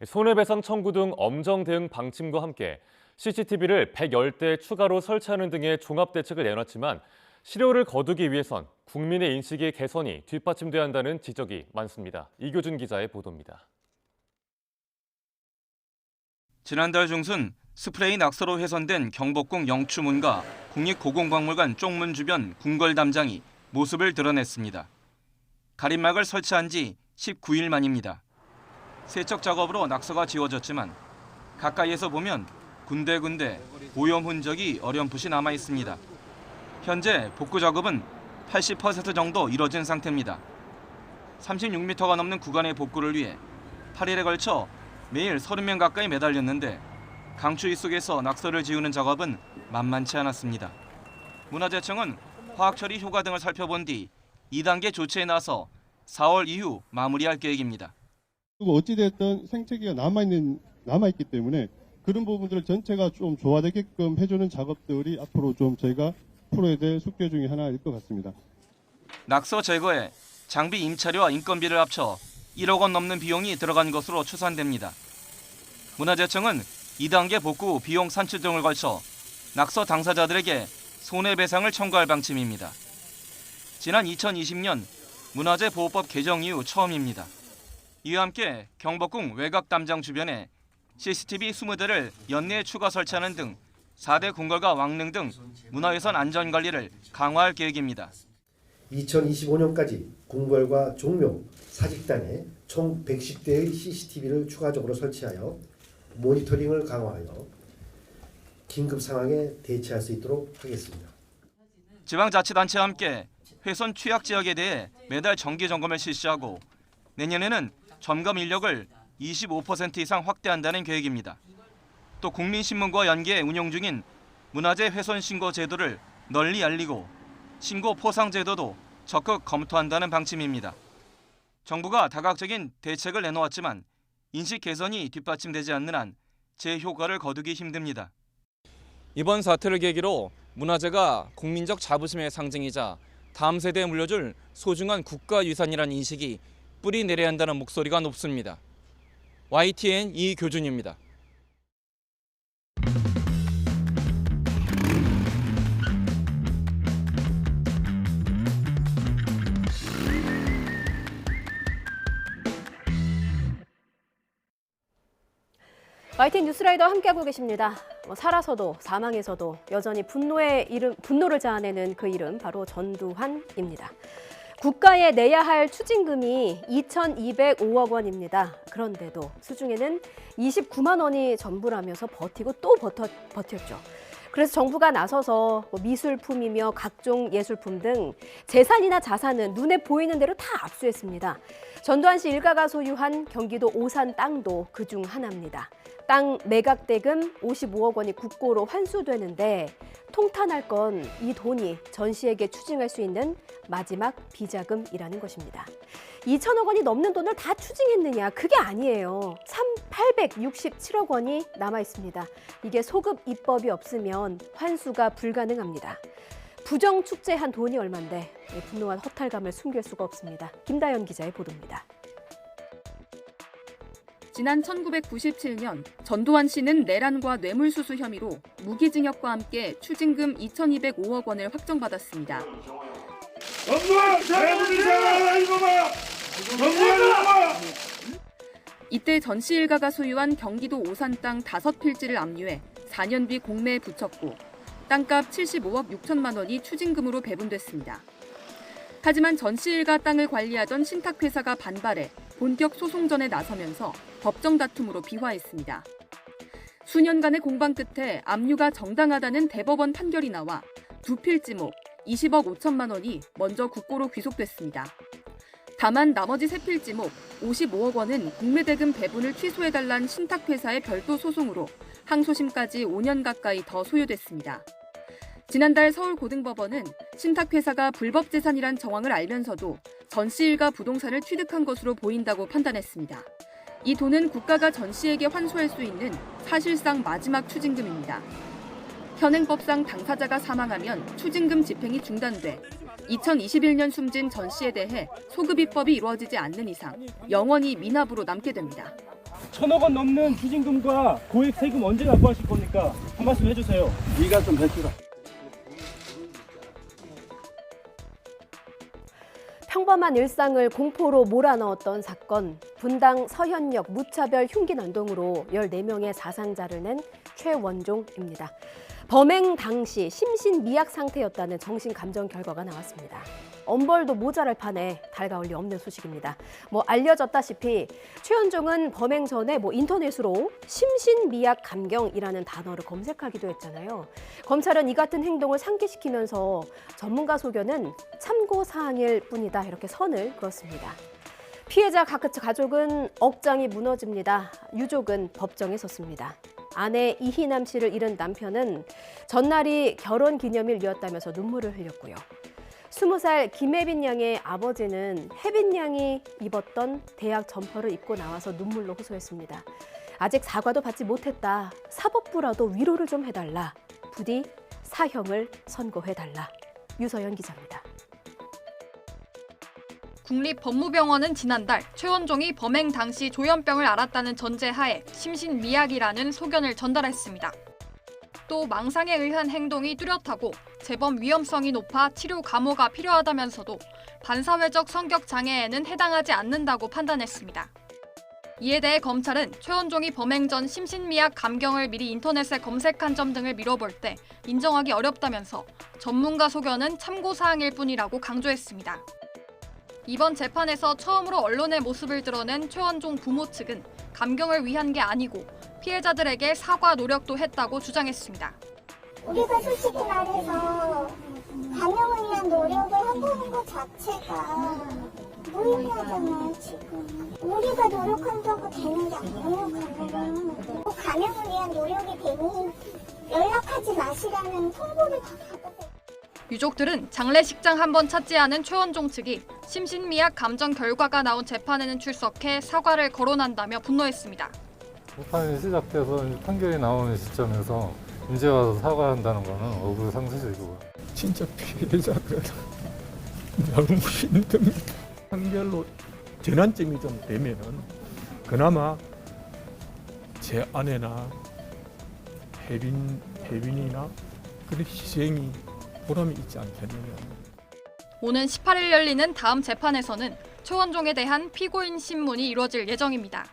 손해배상 청구 등 엄정 대응 방침과 함께 CCTV를 110대 추가로 설치하는 등의 종합대책을 내놨지만 실효를 거두기 위해선 국민의 인식의 개선이 뒷받침돼야 한다는 지적이 많습니다. 이교준 기자의 보도입니다. 지난달 중순 스프레이 낙서로 훼손된 경복궁 영추문과 국립고궁박물관 쪽문 주변 궁궐 담장이 모습을 드러냈습니다. 가림막을 설치한 지 19일 만입니다. 세척 작업으로 낙서가 지워졌지만 가까이에서 보면 군데군데 오염 흔적이 어렴풋이 남아 있습니다. 현재 복구 작업은 80% 정도 이뤄진 상태입니다. 36m가 넘는 구간의 복구를 위해 8일에 걸쳐 매일 30명 가까이 매달렸는데 강추위 속에서 낙서를 지우는 작업은 만만치 않았습니다. 문화재청은 화학처리 효과 등을 살펴본 뒤 2단계 조치에 나서 4월 이후 마무리할 계획입니다. 어찌됐든 생태계가 남아있기 때문에 그런 부분들을 전체가 좀 조화되게끔 해주는 작업들이 앞으로 좀 저희가 풀어야 될 숙제 중에 하나일 것 같습니다. 낙서 제거에 장비 임차료와 인건비를 합쳐 1억 원 넘는 비용이 들어간 것으로 추산됩니다. 문화재청은 2단계 복구 후 비용 산출 등을 걸쳐 낙서 당사자들에게 손해배상을 청구할 방침입니다. 지난 2020년 문화재보호법 개정 이후 처음입니다. 이와 함께 경복궁 외곽 담장 주변에 CCTV 20대를 연내에 추가 설치하는 등 4대 궁궐과 왕릉 등 문화유산 안전관리를 강화할 계획입니다. 2025년까지 궁궐과 종묘, 사직단에 총 110대의 CCTV를 추가적으로 설치하여 모니터링을 강화하여 긴급 상황에 대처할 수 있도록 하겠습니다. 지방자치단체와 함께 훼손 취약 지역에 대해 매달 정기 점검을 실시하고 내년에는 점검 인력을 25% 이상 확대한다는 계획입니다. 또 국민신문과 연계 운영 중인 문화재 훼손 신고 제도를 널리 알리고 신고 포상 제도도 적극 검토한다는 방침입니다. 정부가 다각적인 대책을 내놓았지만 인식 개선이 뒷받침되지 않는 한 제 효과를 거두기 힘듭니다. 이번 사태를 계기로 문화재가 국민적 자부심의 상징이자 다음 세대에 물려줄 소중한 국가유산이라는 인식이 뿌리 내려야 한다는 목소리가 높습니다. YTN 이교준입니다. YTN 뉴스라이더 함께하고 계십니다. 살아서도 사망해서도 여전히 분노를 자아내는 그 이름 바로 전두환입니다. 국가에 내야 할 추징금이 2,205억 원입니다. 그런데도 수중에는 29만 원이 전부라면서 버티고 또 버텼죠. 그래서 정부가 나서서 미술품이며 각종 예술품 등 재산이나 자산은 눈에 보이는 대로 다 압수했습니다. 전두환 씨 일가가 소유한 경기도 오산 땅도 그중 하나입니다. 땅 매각대금 55억 원이 국고로 환수되는데 통탄할 건 이 돈이 전 씨에게 추징할 수 있는 마지막 비자금이라는 것입니다. 2천억 원이 넘는 돈을 다 추징했느냐? 그게 아니에요. 867억 원이 남아 있습니다. 이게 소급 입법이 없으면 환수가 불가능합니다. 부정 축제한 돈이 얼만데 분노한 허탈감을 숨길 수가 없습니다. 김다연 기자의 보도입니다. 지난 1997년 전두환 씨는 내란과 뇌물수수 혐의로 무기징역과 함께 추징금 2,205억 원을 확정받았습니다. 이때 전 씨 일가가 소유한 경기도 오산 땅 5필지를 압류해 4년 뒤 공매에 붙였고 땅값 75억 6천만 원이 추징금으로 배분됐습니다. 하지만 전 씨 일가 땅을 관리하던 신탁회사가 반발해 본격 소송전에 나서면서 법정 다툼으로 비화했습니다. 수년간의 공방 끝에 압류가 정당하다는 대법원 판결이 나와 두 필지목 20억 5천만 원이 먼저 국고로 귀속됐습니다. 다만 나머지 세 필지목 55억 원은 공매대금 배분을 취소해달란 신탁회사의 별도 소송으로 항소심까지 5년 가까이 더 소요됐습니다. 지난달 서울고등법원은 신탁회사가 불법재산이란 정황을 알면서도 전 씨 일가 부동산을 취득한 것으로 보인다고 판단했습니다. 이 돈은 국가가 전 씨에게 환수할 수 있는 사실상 마지막 추징금입니다. 현행법상 당사자가 사망하면 추징금 집행이 중단돼 2021년 숨진 전 씨에 대해 소급 입법이 이루어지지 않는 이상 영원히 미납으로 남게 됩니다. 1,000억 원 넘는 추징금과 고액 세금 언제 납부하실 겁니까? 한 말씀 해주세요. 네가 좀 해주라. 평범한 일상을 공포로 몰아넣었던 사건, 분당 서현역 무차별 흉기 난동으로 14명의 사상자를 낸 최원종입니다. 범행 당시 심신미약 상태였다는 정신감정 결과가 나왔습니다. 엄벌도 모자랄 판에 달가울 리 없는 소식입니다. 알려졌다시피 최원종은 범행 전에 인터넷으로 심신미약 감경이라는 단어를 검색하기도 했잖아요. 검찰은 이 같은 행동을 상기시키면서 전문가 소견은 참고사항일 뿐이다 이렇게 선을 그었습니다. 피해자 가족은 억장이 무너집니다. 유족은 법정에 섰습니다. 아내 이희남 씨를 잃은 남편은 전날이 결혼기념일이었다면서 눈물을 흘렸고요. 20살 김혜빈 양의 아버지는 혜빈 양이 입었던 대학 점퍼를 입고 나와서 눈물로 호소했습니다. 아직 사과도 받지 못했다. 사법부라도 위로를 좀 해달라. 부디 사형을 선고해달라. 유서연 기자입니다. 국립법무병원은 지난달 최원종이 범행 당시 조현병을 앓았다는 전제하에 심신미약이라는 소견을 전달했습니다. 또 망상에 의한 행동이 뚜렷하고 재범 위험성이 높아 치료 감호가 필요하다면서도 반사회적 성격 장애에는 해당하지 않는다고 판단했습니다. 이에 대해 검찰은 최원종이 범행 전 심신미약 감경을 미리 인터넷에 검색한 점 등을 미뤄볼 때 인정하기 어렵다면서 전문가 소견은 참고사항일 뿐이라고 강조했습니다. 이번 재판에서 처음으로 언론의 모습을 드러낸 최원종 부모 측은 감경을 위한 게 아니고 피해자들에게 사과 노력도 했다고 주장했습니다. 우리가 솔직히 말해서 감형을 위한 노력을 한다는 것 자체가 무의미하잖아요, 지금. 우리가 노력한다고 되는 게 아니에요, 감형은. 감형을 위한 노력이 되니 연락하지 마시라는 통보를 다 받았어요. 유족들은 장례식장 한 번 찾지 않은 최원종 측이 심신미약 감정 결과가 나온 재판에는 출석해 사과를 거론한다며 분노했습니다. 재판이 시작돼서 판결이 나오는 시점에서 이제 와서 사과한다는 거는 어불상설이고. 진짜 피해자들 너무 힘듭니다. 판결로 전환점이 좀 되면은 그나마 제 아내나 혜빈이나 그런 희생이 보람이 있지 않겠느냐. 오는 18일 열리는 다음 재판에서는 최원종에 대한 피고인 신문이 이루어질 예정입니다.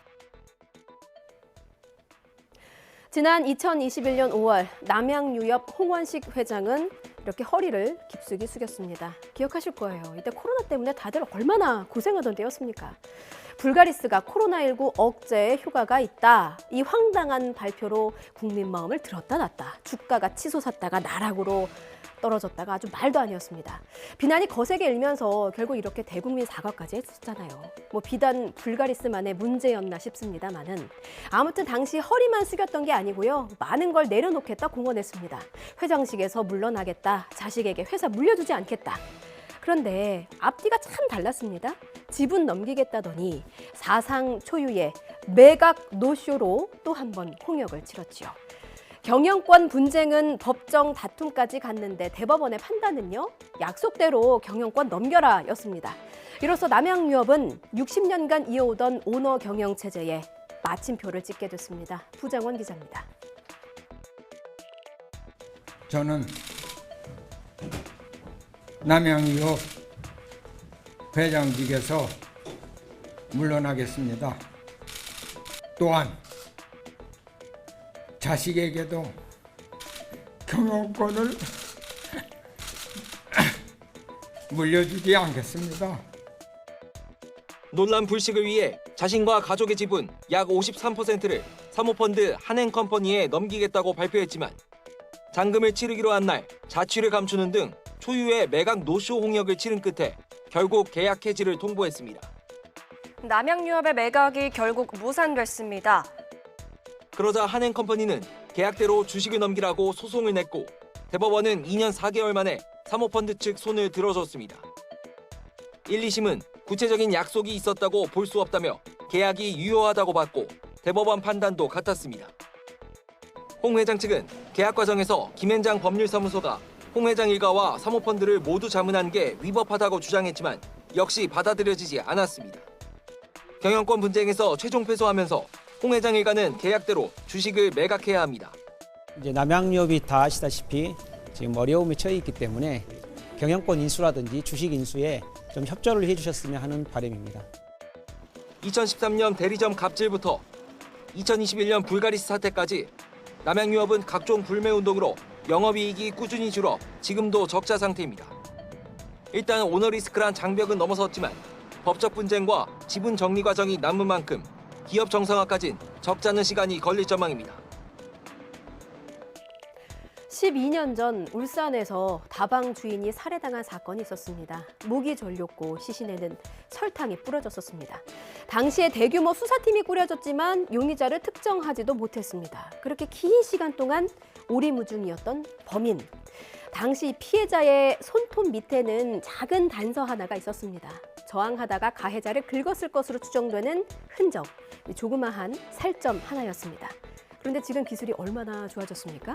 지난 2021년 5월 남양유업 홍원식 회장은 이렇게 허리를 깊숙이 숙였습니다. 기억하실 거예요. 이때 코로나 때문에 다들 얼마나 고생하던 때였습니까? 불가리스가 코로나19 억제에 효과가 있다. 이 황당한 발표로 국민 마음을 들었다 놨다. 주가가 치솟았다가 나락으로 떨어졌다가 아주 말도 아니었습니다. 비난이 거세게 일면서 결국 이렇게 대국민 사과까지 했었잖아요. 비단 불가리스만의 문제였나 싶습니다만은 아무튼 당시 허리만 숙였던 게 아니고요. 많은 걸 내려놓겠다 공언했습니다. 회장직에서 물러나겠다. 자식에게 회사 물려주지 않겠다. 그런데 앞뒤가 참 달랐습니다. 지분 넘기겠다더니 사상 초유의 매각 노쇼로 또 한 번 홍역을 치렀지요. 경영권 분쟁은 법정 다툼까지 갔는데 대법원의 판단은요. 약속대로 경영권 넘겨라 였습니다. 이로써 남양유업은 60년간 이어오던 오너 경영 체제에 마침표를 찍게 됐습니다. 부장원 기자입니다. 저는 남양유업 회장직에서 물러나겠습니다. 또한 자식에게도 경영권을 물려주지 않겠습니다. 논란 불식을 위해 자신과 가족의 지분 약 53%를 사모펀드 한행컴퍼니에 넘기겠다고 발표했지만 잔금을 치르기로 한 날 자취를 감추는 등 초유의 매각 노쇼 홍역을 치른 끝에 결국 계약 해지를 통보했습니다. 남양유업의 매각이 결국 무산됐습니다. 그러자 한행컴퍼니는 계약대로 주식을 넘기라고 소송을 냈고 대법원은 2년 4개월 만에 사모펀드 측 손을 들어줬습니다. 1, 2심은 구체적인 약속이 있었다고 볼 수 없다며 계약이 유효하다고 봤고 대법원 판단도 같았습니다. 홍 회장 측은 계약 과정에서 김현장 법률사무소가 홍 회장 일가와 사모펀드를 모두 자문한 게 위법하다고 주장했지만 역시 받아들여지지 않았습니다. 경영권 분쟁에서 최종 패소하면서 홍 회장 일가는 계약대로 주식을 매각해야 합니다. 이제 남양유업이 다 아시다시피 지금 어려움에 처해 있기 때문에 경영권 인수라든지 주식 인수에 좀 좀 협조를 해주셨으면 하는 바람입니다. 2013년 대리점 갑질부터 2021년 불가리스 사태까지 남양유업은 각종 불매 운동으로 영업이익이 꾸준히 줄어 지금도 적자 상태입니다. 일단 오너리스크란 장벽은 넘어섰지만 법적 분쟁과 지분 정리 과정이 남은 만큼 기업 정상화까진 적잖은 시간이 걸릴 전망입니다. 12년 전 울산에서 다방 주인이 살해당한 사건이 있었습니다. 목이 졸렸고 시신에는 설탕이 뿌려졌었습니다. 당시에 대규모 수사팀이 꾸려졌지만 용의자를 특정하지도 못했습니다. 그렇게 긴 시간 동안 오리무중이었던 범인. 당시 피해자의 손톱 밑에는 작은 단서 하나가 있었습니다. 저항하다가 가해자를 긁었을 것으로 추정되는 흔적, 조그마한 살점 하나였습니다. 그런데 지금 기술이 얼마나 좋아졌습니까?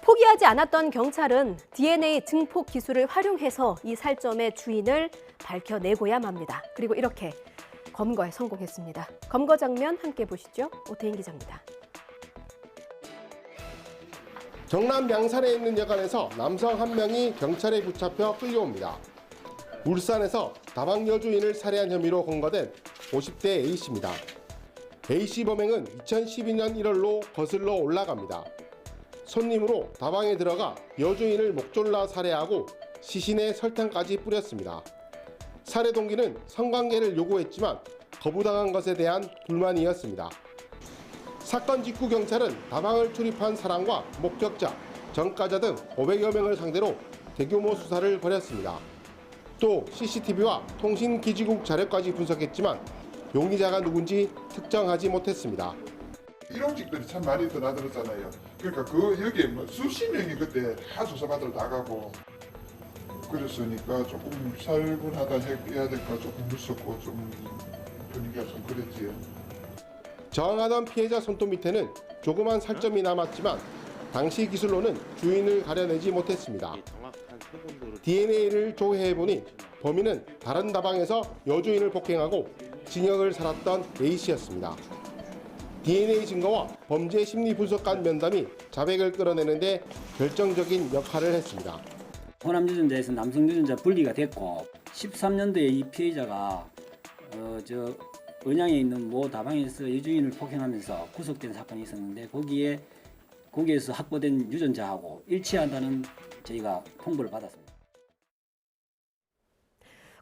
포기하지 않았던 경찰은 DNA 증폭 기술을 활용해서 이 살점의 주인을 밝혀내고야 맙니다. 그리고 이렇게 검거에 성공했습니다. 검거 장면 함께 보시죠. 오태인 기자입니다. 경남 양산에 있는 여관에서 남성 한 명이 경찰에 붙잡혀 끌려옵니다. 울산에서 다방 여주인을 살해한 혐의로 검거된 50대 A씨입니다. A씨 범행은 2012년 1월로 거슬러 올라갑니다. 손님으로 다방에 들어가 여주인을 목졸라 살해하고 시신에 설탕까지 뿌렸습니다. 살해 동기는 성관계를 요구했지만 거부당한 것에 대한 불만이었습니다. 사건 직후 경찰은 다방을 출입한 사람과 목격자, 전과자 등 500여 명을 상대로 대규모 수사를 벌였습니다. 또 CCTV와 통신기지국 자료까지 분석했지만 용의자가 누군지 특정하지 못했습니다. 일용직들이 참 많이 드나들었잖아요. 그러니까 여기에 뭐 수십 명이 그때 다 조사받으러 나가고 그랬으니까 조금 살균하다 해야 될까 조금 무섭고 좀 분위기가 좀 그랬지요. 저항하던 피해자 손톱 밑에는 조그만 살점이 남았지만 당시 기술로는 주인을 가려내지 못했습니다. DNA를 조회해보니 범인은 다른 다방에서 여주인을 폭행하고 징역을 살았던 A씨였습니다. DNA 증거와 범죄 심리 분석관 면담이 자백을 끌어내는 데 결정적인 역할을 했습니다. 호남 유전자에서 남성 유전자 분리가 됐고 13년도에 이 피해자가 언양에 있는 모 다방에서 여주인을 폭행하면서 구속된 사건이 있었는데 거기에서 확보된 유전자하고 일치한다는 저희가 통보를 받았습니다.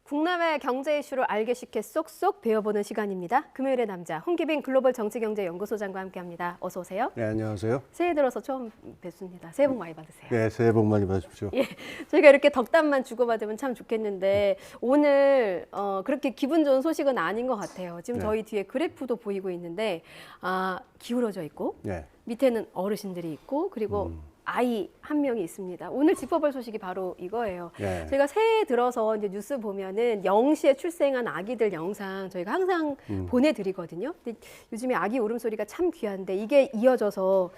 국내외 경제 이슈를 알게 쉽게 쏙쏙 배워보는 시간입니다. 금요일의 남자 홍기빈 글로벌 정치경제연구소장과 함께합니다. 어서 오세요. 네, 안녕하세요. 새해 들어서 처음 뵙습니다. 새해 복 많이 받으세요. 네, 새해 복 많이 받으십시오. 예, 저희가 이렇게 덕담만 주고받으면 참 좋겠는데 오늘 그렇게 기분 좋은 소식은 아닌 것 같아요. 지금 네. 저희 뒤에 그래프도 보이고 있는데 기울어져 있고 네. 밑에는 어르신들이 있고 그리고 아이 한 명이 있습니다. 오늘 짚어볼 소식이 바로 이거예요. 네. 저희가 새해 들어서 이제 뉴스 보면은 0시에 출생한 아기들 영상 저희가 항상 보내드리거든요. 근데 요즘에 아기 울음소리가 참 귀한데 이게 이어져서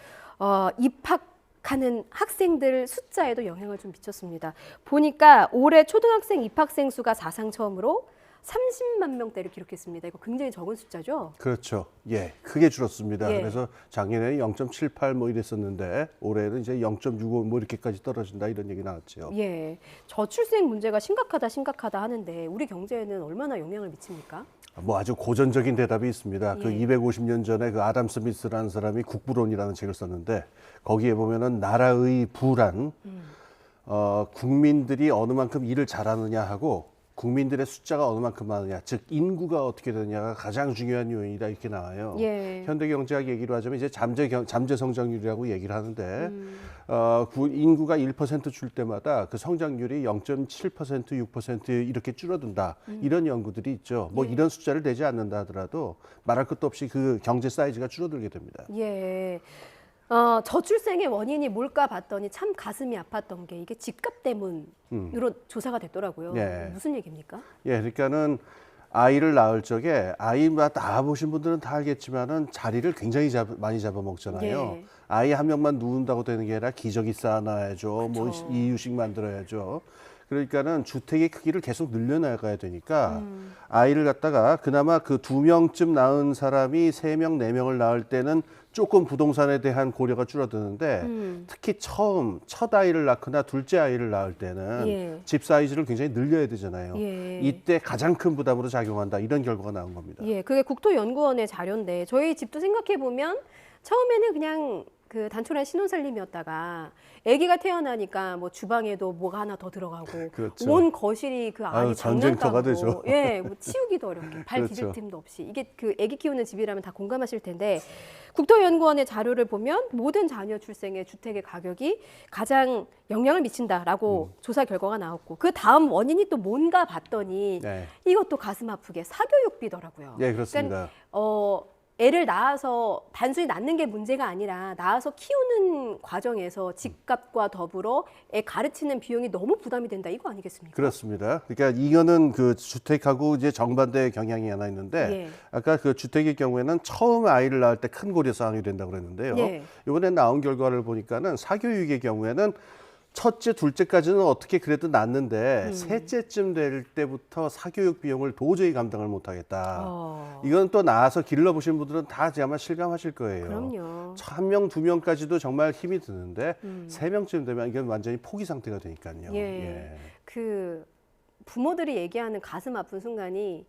입학하는 학생들 숫자에도 영향을 좀 미쳤습니다. 보니까 올해 초등학생 입학생 수가 사상 처음으로 30만 명대를 기록했습니다. 이거 굉장히 적은 숫자죠? 그렇죠. 예, 크게 줄었습니다. 예. 그래서 작년에는 0.78 뭐 이랬었는데 올해는 이제 0.65 뭐 이렇게까지 떨어진다 이런 얘기 나왔죠. 예, 저출생 문제가 심각하다 하는데 우리 경제에는 얼마나 영향을 미칩니까? 뭐 아주 고전적인 대답이 있습니다. 그 예. 250년 전에 그 아담 스미스라는 사람이 국부론이라는 책을 썼는데 거기에 보면은 나라의 부란 국민들이 어느 만큼 일을 잘하느냐 하고 국민들의 숫자가 어느 만큼 많으냐, 즉 인구가 어떻게 되느냐가 가장 중요한 요인이다 이렇게 나와요. 예. 현대경제학 얘기로 하자면 이제 잠재 성장률이라고 얘기를 하는데 인구가 1% 줄 때마다 그 성장률이 0.7%, 6% 이렇게 줄어든다. 이런 연구들이 있죠. 뭐 이런 숫자를 내지 않는다 하더라도 말할 것도 없이 그 경제 사이즈가 줄어들게 됩니다. 예. 저출생의 원인이 뭘까 봤더니 참 가슴이 아팠던 게 이게 집값 때문으로 조사가 됐더라고요. 네. 무슨 얘기입니까? 예, 그러니까는 아이를 낳을 적에 아이 낳아보신 분들은 다 알겠지만은 자리를 굉장히 많이 잡아먹잖아요. 예. 아이 한 명만 누운다고 되는 게 아니라 기저귀 쌓아놔야죠. 뭐 이유식 만들어야죠. 그러니까는 주택의 크기를 계속 늘려나가야 되니까 아이를 갖다가 그나마 그 2명쯤 낳은 사람이 3명, 4명을 낳을 때는 조금 부동산에 대한 고려가 줄어드는데 특히 첫 아이를 낳거나 둘째 아이를 낳을 때는 예. 집 사이즈를 굉장히 늘려야 되잖아요. 예. 이때 가장 큰 부담으로 작용한다. 이런 결과가 나온 겁니다. 예, 그게 국토연구원의 자료인데 저희 집도 생각해 보면 처음에는 그냥 그 단촐한 신혼살림이었다가 아기가 태어나니까 뭐 주방에도 뭐가 하나 더 들어가고 그렇죠. 온 거실이 그 아기 아유, 전쟁터가 되죠. 장난감으로 예, 뭐 치우기도 어렵게 발 그렇죠. 디딜 틈도 없이 이게 그 아기 키우는 집이라면 다 공감하실 텐데 국토연구원의 자료를 보면 모든 자녀 출생의 주택의 가격이 가장 영향을 미친다라고 조사 결과가 나왔고 그 다음 원인이 또 뭔가 봤더니 네. 이것도 가슴 아프게 사교육비더라고요. 네, 그렇습니다. 그러니까 애를 낳아서 단순히 낳는 게 문제가 아니라 낳아서 키우는 과정에서 집값과 더불어 애 가르치는 비용이 너무 부담이 된다 이거 아니겠습니까? 그렇습니다. 그러니까 이거는 그 주택하고 이제 정반대의 경향이 하나 있는데 예. 아까 그 주택의 경우에는 처음 아이를 낳을 때 큰 고려 사항이 된다고 그랬는데요. 예. 이번에 나온 결과를 보니까는 사교육의 경우에는 첫째, 둘째까지는 어떻게 그래도 낳는데 셋째쯤 될 때부터 사교육 비용을 도저히 감당을 못하겠다. 이건 또 낳아서 길러보신 분들은 다 아마 실감하실 거예요. 그럼요. 1명, 2명까지도 정말 힘이 드는데 3명쯤 되면 이건 완전히 포기 상태가 되니까요. 예. 그 부모들이 얘기하는 가슴 아픈 순간이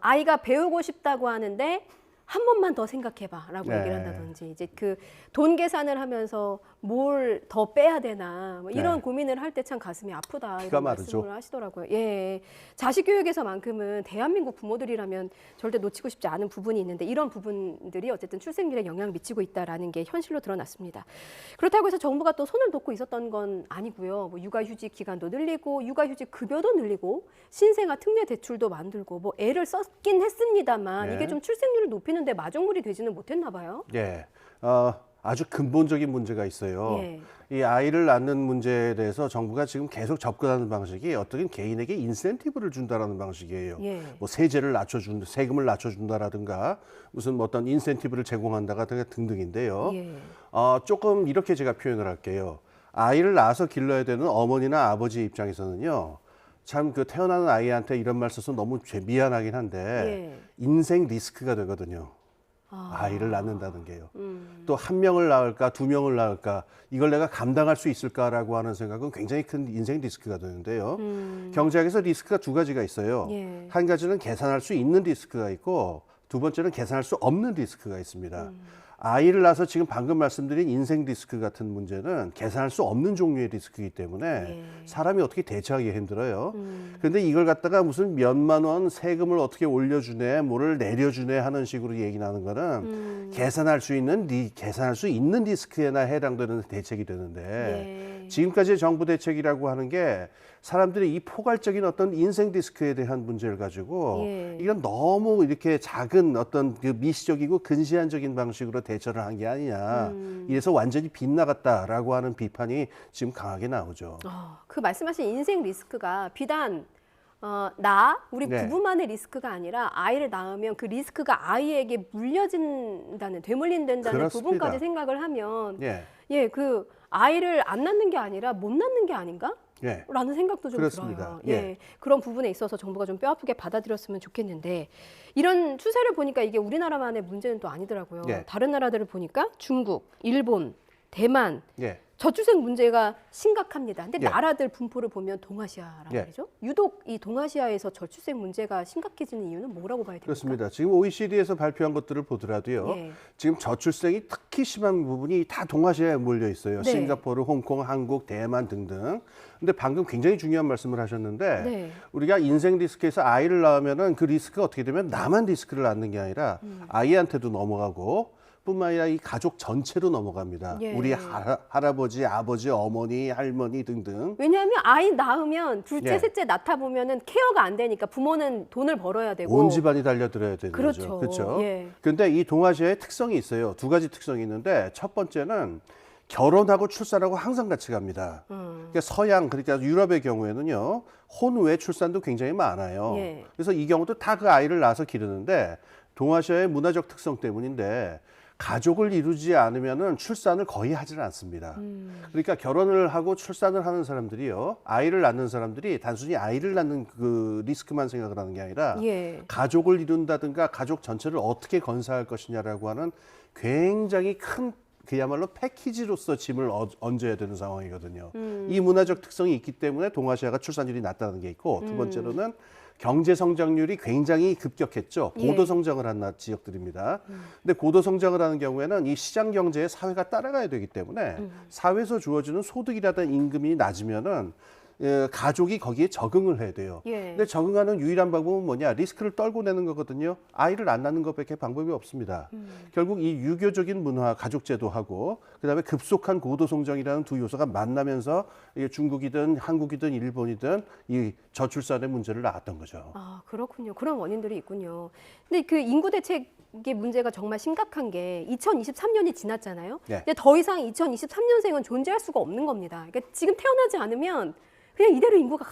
아이가 배우고 싶다고 하는데 한 번만 더 생각해봐라고 네. 얘기를 한다든지 이제 그 돈 계산을 하면서 뭘 더 빼야 되나 뭐 이런 네. 고민을 할 때 참 가슴이 아프다 피가 이런 마르죠. 말씀을 하시더라고요. 예, 자식 교육에서만큼은 대한민국 부모들이라면 절대 놓치고 싶지 않은 부분이 있는데 이런 부분들이 어쨌든 출생률에 영향을 미치고 있다라는 게 현실로 드러났습니다. 그렇다고 해서 정부가 또 손을 놓고 있었던 건 아니고요. 뭐 육아휴직 기간도 늘리고 육아휴직 급여도 늘리고 신생아 특례 대출도 만들고 뭐 애를 썼긴 했습니다만 네. 이게 좀 출생률을 높이는데 마중물이 되지는 못했나 봐요. 예. 아주 근본적인 문제가 있어요. 예. 이 아이를 낳는 문제에 대해서 정부가 지금 계속 접근하는 방식이 어떤 개인에게 인센티브를 준다라는 방식이에요. 예. 뭐 세금을 낮춰준다라든가 무슨 뭐 어떤 인센티브를 제공한다가 등등인데요. 예. 조금 이렇게 제가 표현을 할게요. 아이를 낳아서 길러야 되는 어머니나 아버지 입장에서는요. 참 그 태어나는 아이한테 이런 말 써서 너무 미안하긴 한데 예. 인생 리스크가 되거든요. 아이를 낳는다는 게요. 또 1명을 낳을까 2명을 낳을까 이걸 내가 감당할 수 있을까라고 하는 생각은 굉장히 큰 인생 리스크가 되는데요. 경제학에서 리스크가 2가지가 있어요. 예. 한 가지는 계산할 수 있는 리스크가 있고 두 번째는 계산할 수 없는 리스크가 있습니다. 아이를 낳아서 지금 방금 말씀드린 인생 리스크 같은 문제는 계산할 수 없는 종류의 리스크이기 때문에 사람이 어떻게 대처하기 힘들어요. 그런데 이걸 갖다가 무슨 몇만 원 세금을 어떻게 올려주네, 뭐를 내려주네 하는 식으로 얘기하는 거는 계산할 수 있는 리스크에나 해당되는 대책이 되는데 지금까지의 정부 대책이라고 하는 게 사람들이 이 포괄적인 어떤 인생 리스크에 대한 문제를 가지고 이건 너무 이렇게 작은 어떤 그 미시적이고 근시안적인 방식으로 대처를 한 게 아니냐. 이래서 완전히 빗나갔다라고 하는 비판이 지금 강하게 나오죠. 그 말씀하신 인생 리스크가 비단 우리 네. 부부만의 리스크가 아니라 아이를 낳으면 그 리스크가 아이에게 되물린다는 그렇습니다. 부분까지 생각을 하면 예. 그 아이를 안 낳는 게 아니라 못 낳는 게 아닌가? 예. 라는 생각도 좀 그렇습니다. 들어요. 예. 그런 부분에 있어서 정부가 좀 뼈아프게 받아들였으면 좋겠는데 이런 추세를 보니까 이게 우리나라만의 문제는 또 아니더라고요. 예. 다른 나라들을 보니까 중국, 일본, 대만 예. 저출생 문제가 심각합니다. 근데 예. 나라들 분포를 보면 동아시아란 예. 말이죠. 유독 이 동아시아에서 저출생 문제가 심각해지는 이유는 뭐라고 봐야 됩니까? 그렇습니다. 지금 OECD에서 발표한 것들을 보더라도요. 예. 지금 저출생이 특히 심한 부분이 다 동아시아에 몰려 있어요. 네. 싱가포르, 홍콩, 한국, 대만 등등. 근데 방금 굉장히 중요한 말씀을 하셨는데 네. 우리가 인생 리스크에서 아이를 낳으면은 그 리스크가 어떻게 되면 나만 리스크를 낳는 게 아니라 아이한테도 넘어가고 뿐만 아니라 이 가족 전체로 넘어갑니다. 예. 우리 할아버지, 아버지, 어머니, 할머니 등등. 왜냐하면 아이 낳으면 둘째, 예. 셋째 낳다 보면은 케어가 안 되니까 부모는 돈을 벌어야 되고 온 집안이 달려들어야 되는 그렇죠. 거죠. 그렇죠. 예. 그런데 이 동아시아의 특성이 있어요. 2가지 특성이 있는데 첫 번째는 결혼하고 출산하고 항상 같이 갑니다. 그러니까 서양, 그러니까 유럽의 경우에는요. 혼외 출산도 굉장히 많아요. 예. 그래서 이 경우도 다 그 아이를 낳아서 기르는데 동아시아의 문화적 특성 때문인데 가족을 이루지 않으면은 출산을 거의 하질 않습니다. 그러니까 결혼을 하고 출산을 하는 사람들이요, 아이를 낳는 사람들이 단순히 아이를 낳는 그 리스크만 생각을 하는 게 아니라 예. 가족을 가족을 이룬다든가 가족 전체를 어떻게 건사할 것이냐라고 하는 굉장히 큰 그야말로 패키지로서 짐을 얹어야 되는 상황이거든요. 이 문화적 특성이 있기 때문에 동아시아가 출산율이 낮다는 게 있고, 두 번째로는 경제 성장률이 굉장히 급격했죠. 고도 성장을 한 지역들입니다. 근데 고도 성장을 하는 경우에는 이 시장 경제에 사회가 따라가야 되기 때문에 사회에서 주어지는 소득이라든 임금이 낮으면은 가족이 거기에 적응을 해야 돼요. 근데 적응하는 유일한 방법은 뭐냐? 리스크를 떨고 내는 거거든요. 아이를 안 낳는 것밖에 방법이 없습니다. 결국 이 유교적인 문화, 가족 제도하고 그다음에 급속한 고도 성장이라는 두 요소가 만나면서 중국이든 한국이든 일본이든 이 저출산의 문제를 낳았던 거죠. 아, 그렇군요. 그런 원인들이 있군요. 근데 그 인구 대책의 문제가 정말 심각한 게 2023년이 지났잖아요. 네. 근데 더 이상 2023년생은 존재할 수가 없는 겁니다. 그러니까 지금 태어나지 않으면 그냥 이대로 인구가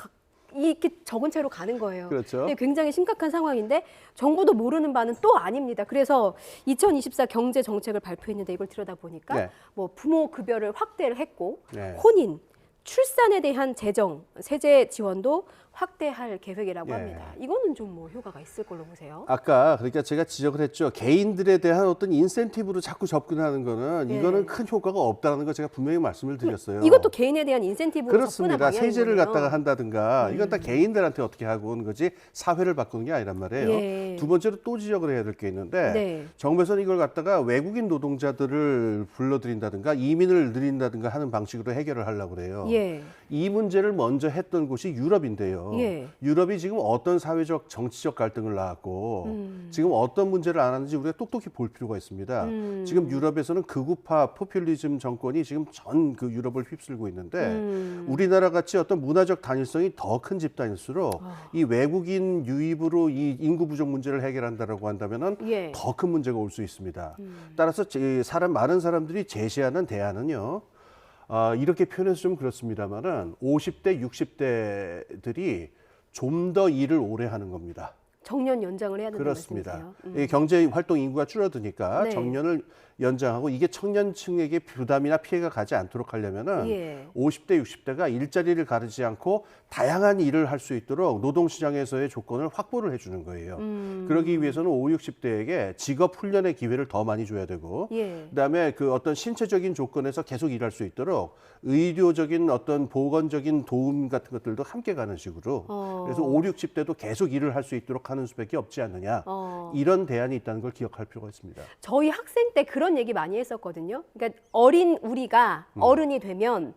이렇게 적은 채로 가는 거예요. 그렇죠. 굉장히 심각한 상황인데 정부도 모르는 바는 또 아닙니다. 그래서 2024 경제 정책을 발표했는데 이걸 들여다보니까 네. 뭐 부모 급여를 확대를 했고 네. 혼인, 출산에 대한 재정, 세제 지원도 확대할 계획이라고 예. 합니다. 이거는 좀 뭐 효과가 있을 걸로 보세요. 아까 그러니까 제가 지적을 했죠. 개인들에 대한 어떤 인센티브로 자꾸 접근하는 거는 예. 이거는 큰 효과가 없다는 거 제가 분명히 말씀을 드렸어요. 이것도 개인에 대한 인센티브로 접근을 그렇습니다. 방해하는 세제를 거네요. 갖다가 한다든가 이건 다 개인들한테 어떻게 하고 오는 거지 사회를 바꾸는 게 아니란 말이에요. 예. 두 번째로 또 지적을 해야 될 게 있는데 네. 정부에서는 이걸 갖다가 외국인 노동자들을 불러들인다든가 이민을 늘린다든가 하는 방식으로 해결을 하려고 그래요. 예. 이 문제를 먼저 했던 곳이 유럽인데요. 예. 유럽이 지금 어떤 사회적 정치적 갈등을 낳았고 지금 어떤 문제를 안 하는지 우리가 똑똑히 볼 필요가 있습니다. 지금 유럽에서는 극우파 포퓰리즘 정권이 지금 전 그 유럽을 휩쓸고 있는데 우리나라 같이 어떤 문화적 단일성이 더 큰 집단일수록 이 외국인 유입으로 이 인구 부족 문제를 해결한다라고 한다면은 예. 더 큰 문제가 올 수 있습니다. 따라서 많은 사람들이 제시하는 대안은요. 이렇게 표현해서 좀 그렇습니다만은 50대, 60대들이 좀 더 일을 오래 하는 겁니다. 정년 연장을 해야 된다는 그렇습니다. 말씀이세요? 이 경제 활동 인구가 줄어드니까 네. 정년을 연장하고 이게 청년층에게 부담이나 피해가 가지 않도록 하려면은 예. 50대, 60대가 일자리를 가르지 않고 다양한 일을 할 수 있도록 노동시장에서의 조건을 확보를 해주는 거예요. 그러기 위해서는 50, 60대에게 직업 훈련의 기회를 더 많이 줘야 되고 예. 그다음에 그 어떤 신체적인 조건에서 계속 일할 수 있도록 의료적인 어떤 보건적인 도움 같은 것들도 함께 가는 식으로 그래서 5, 60대도 계속 일을 할 수 있도록 하는 수밖에 없지 않느냐 이런 대안이 있다는 걸 기억할 필요가 있습니다. 저희 학생 때 그런 얘기 많이 했었거든요. 그러니까 어린 우리가 어른이 되면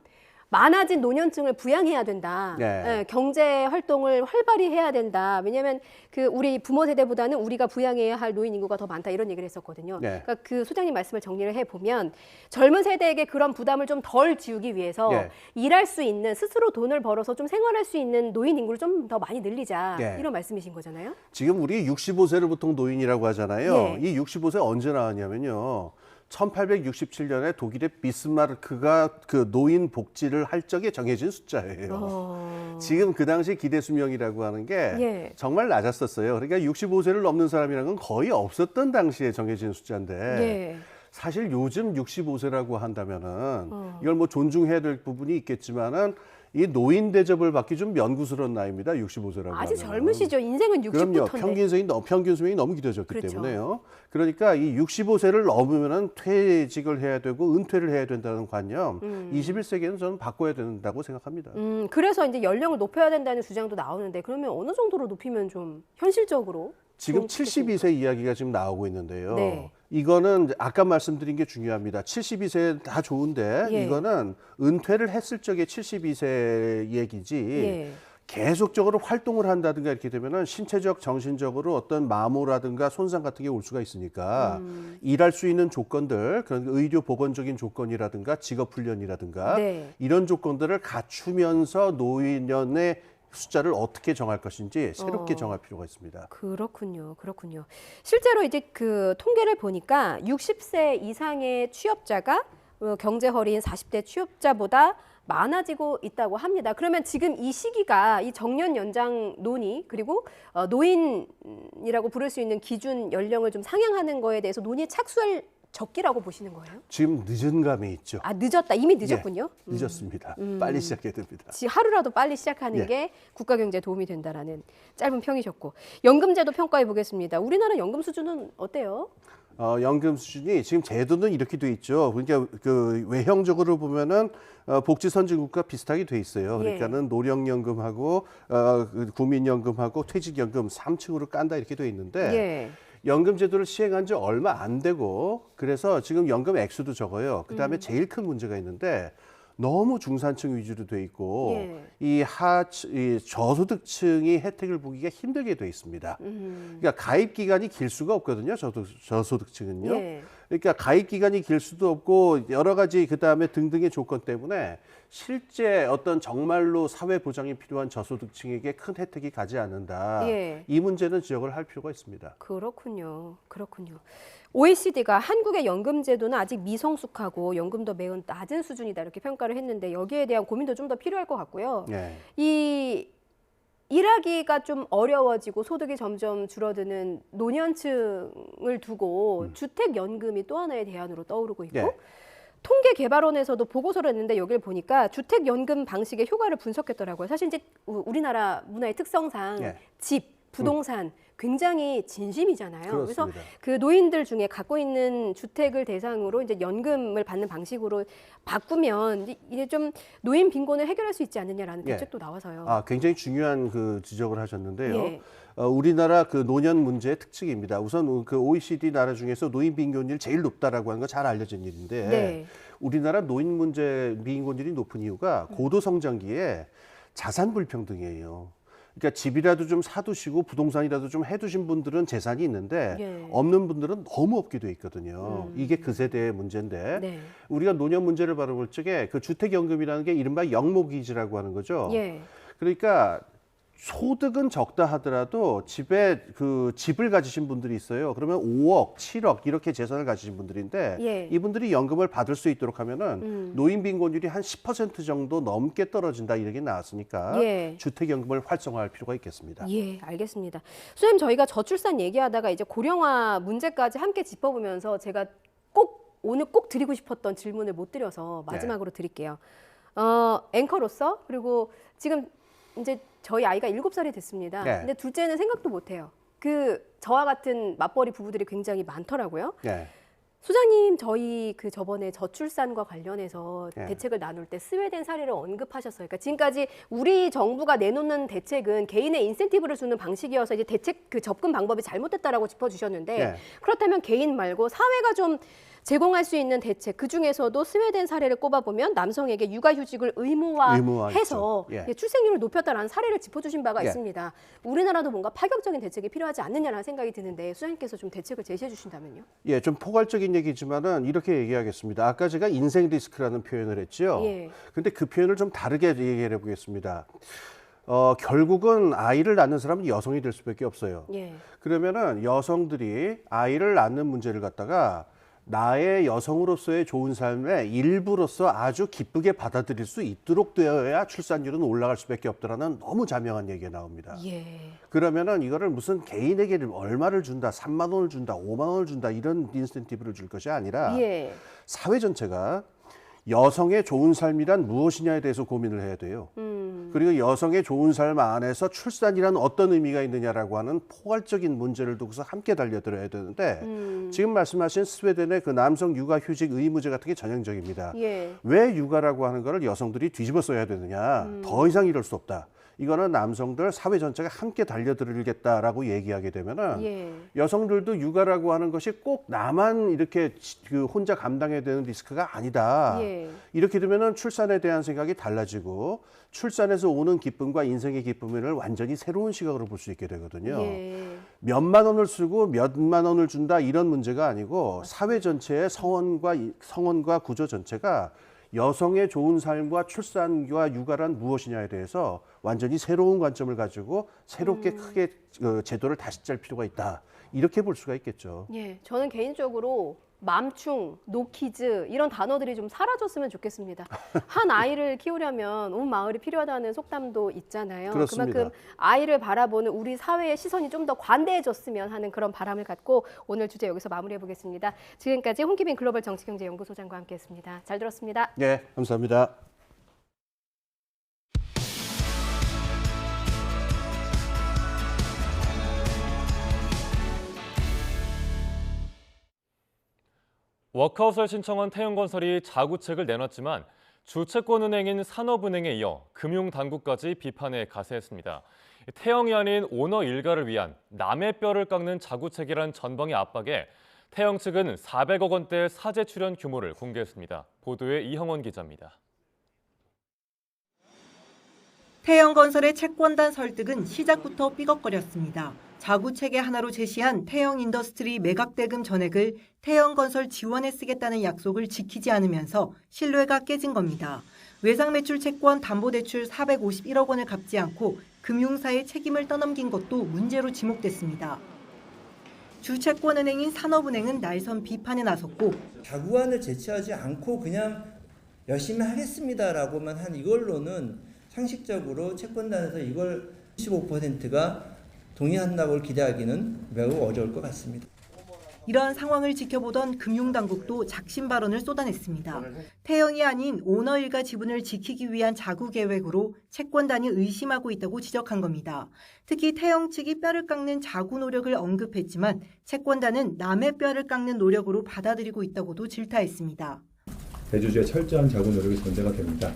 많아진 노년층을 부양해야 된다. 네. 예, 경제 활동을 활발히 해야 된다. 왜냐하면 그 우리 부모 세대보다는 우리가 부양해야 할 노인 인구가 더 많다 이런 얘기를 했었거든요. 네. 그러니까 그 소장님 말씀을 정리를 해보면 젊은 세대에게 그런 부담을 좀 덜 지우기 위해서 네. 일할 수 있는 스스로 돈을 벌어서 좀 생활할 수 있는 노인 인구를 좀 더 많이 늘리자 네. 이런 말씀이신 거잖아요. 지금 우리 65세를 보통 노인이라고 하잖아요. 예. 이 65세 언제 나왔냐면요. 1867년에 독일의 비스마르크가 그 노인 복지를 할 적에 정해진 숫자예요. 지금 그 당시 기대 수명이라고 하는 게 예. 정말 낮았었어요. 그러니까 65세를 넘는 사람이라는 건 거의 없었던 당시에 정해진 숫자인데 예. 사실 요즘 65세라고 한다면은 이걸 뭐 존중해야 될 부분이 있겠지만은 이 노인 대접을 받기 좀 면구스러운 나이입니다. 65세라고 아주 하면은. 젊으시죠. 인생은 60부터인데. 그럼요. 평균 수명이 너무 길어졌기 그렇죠. 때문에요. 그러니까 이 65세를 넘으면은 퇴직을 해야 되고 은퇴를 해야 된다는 관념 21세기에는 저는 바꿔야 된다고 생각합니다. 그래서 이제 연령을 높여야 된다는 주장도 나오는데 그러면 어느 정도로 높이면 좀 현실적으로 지금 72세 이야기가 지금 나오고 있는데요. 네. 이거는 아까 말씀드린 게 중요합니다. 72세 다 좋은데 예. 이거는 은퇴를 했을 적에 72세 얘기지 예. 계속적으로 활동을 한다든가 이렇게 되면은 신체적, 정신적으로 어떤 마모라든가 손상 같은 게 올 수가 있으니까 일할 수 있는 조건들, 그런 의료 보건적인 조건이라든가 직업 훈련이라든가 네. 이런 조건들을 갖추면서 노인연의 숫자를 어떻게 정할 것인지 새롭게 정할 필요가 있습니다. 그렇군요. 그렇군요. 실제로 이제 그 통계를 보니까 60세 이상의 취업자가 경제 허리인 40대 취업자보다 많아지고 있다고 합니다. 그러면 지금 이 시기가 이 정년 연장 논의 그리고 노인이라고 부를 수 있는 기준 연령을 좀 상향하는 거에 대해서 논의에 착수할 적기라고 보시는 거예요? 지금 늦은 감이 있죠. 아, 늦었다. 이미 늦었군요. 예, 늦었습니다. 빨리 시작해야 됩니다. 하루라도 빨리 시작하는 예. 게 국가 경제에 도움이 된다라는 짧은 평이셨고, 연금제도 평가해 보겠습니다. 우리나라 연금 수준은 어때요? 연금 수준이 지금 제도는 이렇게 돼 있죠. 그러니까 그 외형적으로 보면은 복지 선진국과 비슷하게 돼 있어요. 그러니까는 노령연금하고 그 국민연금하고 퇴직연금 3층으로 깐다 이렇게 돼 있는데 예. 연금 제도를 시행한 지 얼마 안 되고 그래서 지금 연금 액수도 적어요. 그다음에 제일 큰 문제가 있는데 너무 중산층 위주로 돼 있고 이 저소득층이 혜택을 보기가 힘들게 돼 있습니다. 그러니까 가입 기간이 길 수가 없거든요. 저소득층은요. 그러니까 가입 기간이 길 수도 없고 여러 가지 그다음에 등등의 조건 때문에 실제 어떤 정말로 사회 보장이 필요한 저소득층에게 큰 혜택이 가지 않는다. 이 문제는 지적을 할 필요가 있습니다. 그렇군요. OECD가 한국의 연금 제도는 아직 미성숙하고 연금도 매우 낮은 수준이다 이렇게 평가를 했는데 여기에 대한 고민도 좀 더 필요할 것 같고요. 이 일하기가 좀 어려워지고 소득이 점점 줄어드는 노년층을 두고 주택연금이 또 하나의 대안으로 떠오르고 있고 통계개발원에서도 보고서를 냈는데 여기를 보니까 주택연금 방식의 효과를 분석했더라고요. 사실 이제 우리나라 문화의 특성상 집, 부동산 굉장히 진심이잖아요. 그렇습니다. 그래서 그 노인들 중에 갖고 있는 주택을 대상으로 이제 연금을 받는 방식으로 바꾸면 이제 좀 노인 빈곤을 해결할 수 있지 않느냐라는 대책도 나와서요. 굉장히 중요한 그 지적을 하셨는데요. 우리나라 그 노년 문제의 특징입니다. 우선 그 OECD 나라 중에서 노인 빈곤율 제일 높다라고 하는 건 잘 알려진 일인데 우리나라 노인 문제 빈곤율이 높은 이유가 고도 성장기에 자산 불평등이에요. 그러니까 집이라도 좀 사두시고 부동산이라도 좀 해두신 분들은 재산이 있는데 없는 분들은 너무 없게 돼 있거든요. 이게 그 세대의 문제인데 우리가 노년 문제를 바라볼 적에 그 주택연금이라는 게 이른바 영목이지라고 하는 거죠. 그러니까 소득은 적다 하더라도 집에 그 집을 가지신 분들이 있어요. 그러면 5억, 7억 이렇게 재산을 가지신 분들인데 이분들이 연금을 받을 수 있도록 하면은 노인 빈곤율이 한 10% 정도 넘게 떨어진다 이렇게 나왔으니까 주택연금을 활성화할 필요가 있겠습니다. 알겠습니다. 수님 저희가 저출산 얘기하다가 이제 고령화 문제까지 함께 짚어보면서 제가 오늘 꼭 드리고 싶었던 질문을 못 드려서 마지막으로 드릴게요. 앵커로서 그리고 지금 이제 저희 아이가 7살이 됐습니다. 근데 둘째는 생각도 못해요. 저와 같은 맞벌이 부부들이 굉장히 많더라고요. 소장님, 저희 저번에 저출산과 관련해서 대책을 나눌 때 스웨덴 사례를 언급하셨어요. 그러니까 지금까지 우리 정부가 내놓는 대책은 개인의 인센티브를 주는 방식이어서 이제 대책 접근 방법이 잘못됐다라고 짚어주셨는데 그렇다면 개인 말고 사회가 좀 제공할 수 있는 대책, 그중에서도 스웨덴 사례를 꼽아보면 남성에게 육아휴직을 의무화해서 출생률을 높였다라는 사례를 짚어주신 바가 있습니다. 우리나라도 뭔가 파격적인 대책이 필요하지 않느냐라는 생각이 드는데 수장님께서 좀 대책을 제시해 주신다면요? 좀 포괄적인 얘기지만은 이렇게 얘기하겠습니다. 아까 제가 인생 리스크라는 표현을 했죠. 근데 그 표현을 좀 다르게 얘기해 보겠습니다. 결국은 아이를 낳는 사람은 여성이 될 수밖에 없어요. 그러면은 여성들이 아이를 낳는 문제를 갖다가 나의 여성으로서의 좋은 삶의 일부로서 아주 기쁘게 받아들일 수 있도록 되어야 출산율은 올라갈 수밖에 없다라는 너무 자명한 얘기가 나옵니다. 그러면은 이거를 무슨 개인에게 얼마를 준다, 3만 원을 준다, 5만 원을 준다 이런 인센티브를 줄 것이 아니라 사회 전체가 여성의 좋은 삶이란 무엇이냐에 대해서 고민을 해야 돼요. 그리고 여성의 좋은 삶 안에서 출산이란 어떤 의미가 있느냐라고 하는 포괄적인 문제를 두고서 함께 달려들어야 되는데 지금 말씀하신 스웨덴의 그 남성 육아휴직 의무제 같은 게 전형적입니다. 왜 육아라고 하는 거를 여성들이 뒤집어 써야 되느냐. 더 이상 이럴 수 없다. 이거는 남성들 사회 전체가 함께 달려들겠다라고 얘기하게 되면은 여성들도 육아라고 하는 것이 꼭 나만 이렇게 혼자 감당해야 되는 리스크가 아니다. 이렇게 되면은 출산에 대한 생각이 달라지고 출산에서 오는 기쁨과 인생의 기쁨을 완전히 새로운 시각으로 볼 수 있게 되거든요. 몇만 원을 쓰고 몇만 원을 준다 이런 문제가 아니고 사회 전체의 성원과 구조 전체가 여성의 좋은 삶과 출산과 육아란 무엇이냐에 대해서 완전히 새로운 관점을 가지고 새롭게 크게 제도를 다시 짤 필요가 있다. 이렇게 볼 수가 있겠죠. 예, 저는 개인적으로 맘충, 노키즈 이런 단어들이 좀 사라졌으면 좋겠습니다. 한 아이를 키우려면 온 마을이 필요하다는 속담도 있잖아요. 그렇습니다. 그만큼 아이를 바라보는 우리 사회의 시선이 좀 더 관대해졌으면 하는 그런 바람을 갖고 오늘 주제 여기서 마무리해 보겠습니다. 지금까지 홍기빈 글로벌 정치경제연구소장과 함께했습니다. 잘 들었습니다. 네, 감사합니다. 워크아웃을 신청한 태영건설이 자구책을 내놨지만 주채권은행인 산업은행에 이어 금융당국까지 비판에 가세했습니다. 태영이 아닌 오너 일가를 위한 남의 뼈를 깎는 자구책이란 전방의 압박에 태영 측은 400억 원대 사재 출연 규모를 공개했습니다. 보도에 이형원 기자입니다. 태영건설의 채권단 설득은 시작부터 삐걱거렸습니다. 자구체계 하나로 제시한 태영인더스트리 매각대금 전액을 태영건설 지원에 쓰겠다는 약속을 지키지 않으면서 신뢰가 깨진 겁니다. 외상매출 채권 담보대출 451억 원을 갚지 않고 금융사의 책임을 떠넘긴 것도 문제로 지목됐습니다. 주채권은행인 산업은행은 날선 비판에 나섰고 자구안을 제시하지 않고 그냥 열심히 하겠습니다라고만 한 이걸로는 상식적으로 채권단에서 이걸 15%가 동의한다고 기대하기는 매우 어려울 것 같습니다. 이런 상황을 지켜보던 금융당국도 작심 발언을 쏟아냈습니다. 태영이 아닌 오너 일가 지분을 지키기 위한 자구 계획으로 채권단이 의심하고 있다고 지적한 겁니다. 특히 태영 측이 뼈를 깎는 자구 노력을 언급했지만 채권단은 남의 뼈를 깎는 노력으로 받아들이고 있다고도 질타했습니다. 대주주의 철저한 자구 노력이 전제가 됩니다.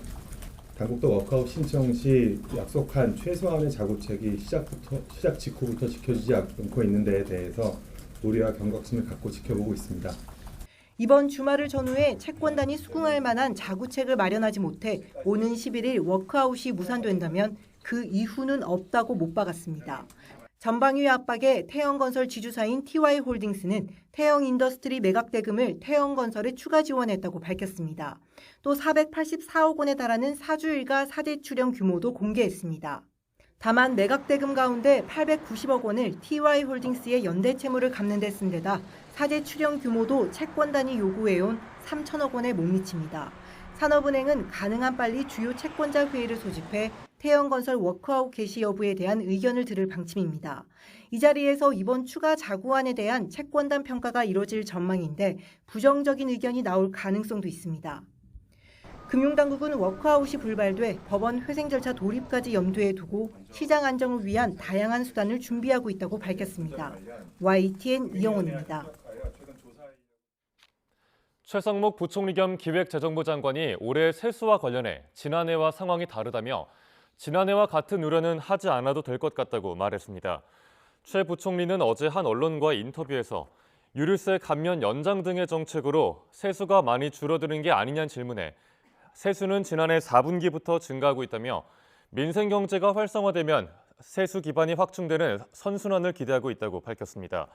당국도 워크아웃 신청 시 약속한 최소한의 자구책이 시작 직후부터 지켜지지 않고 있는 데에 대해서 우려와 경각심을 갖고 지켜보고 있습니다. 이번 주말을 전후해 채권단이 수긍할 만한 자구책을 마련하지 못해 오는 11일 워크아웃이 무산된다면 그 이후는 없다고 못 박았습니다. 전방위 압박에 태영건설 지주사인 TY홀딩스는 태영인더스트리 매각대금을 태영건설에 추가 지원했다고 밝혔습니다. 또 484억 원에 달하는 사주일가 사재 출연 규모도 공개했습니다. 다만 매각대금 가운데 890억 원을 TY홀딩스의 연대 채무를 갚는 데 쓴 데다 사재 출연 규모도 채권단이 요구해온 3천억 원에 못 미칩니다. 산업은행은 가능한 빨리 주요 채권자 회의를 소집해 태영건설 워크아웃 개시 여부에 대한 의견을 들을 방침입니다. 이 자리에서 이번 추가 자구안에 대한 채권단 평가가 이뤄질 전망인데 부정적인 의견이 나올 가능성도 있습니다. 금융당국은 워크아웃이 불발돼 법원 회생 절차 도입까지 염두에 두고 시장 안정을 위한 다양한 수단을 준비하고 있다고 밝혔습니다. YTN 이영원입니다. 최상목 부총리 겸 기획재정부 장관이 올해 세수와 관련해 지난해와 상황이 다르다며 지난해와 같은 우려는 하지 않아도 될 것 같다고 말했습니다. 최 부총리는 어제 한 언론과의 인터뷰에서 유류세 감면 연장 등의 정책으로 세수가 많이 줄어드는 게 아니냐는 질문에 세수는 지난해 4분기부터 증가하고 있다며 민생 경제가 활성화되면 세수 기반이 확충되는 선순환을 기대하고 있다고 밝혔습니다.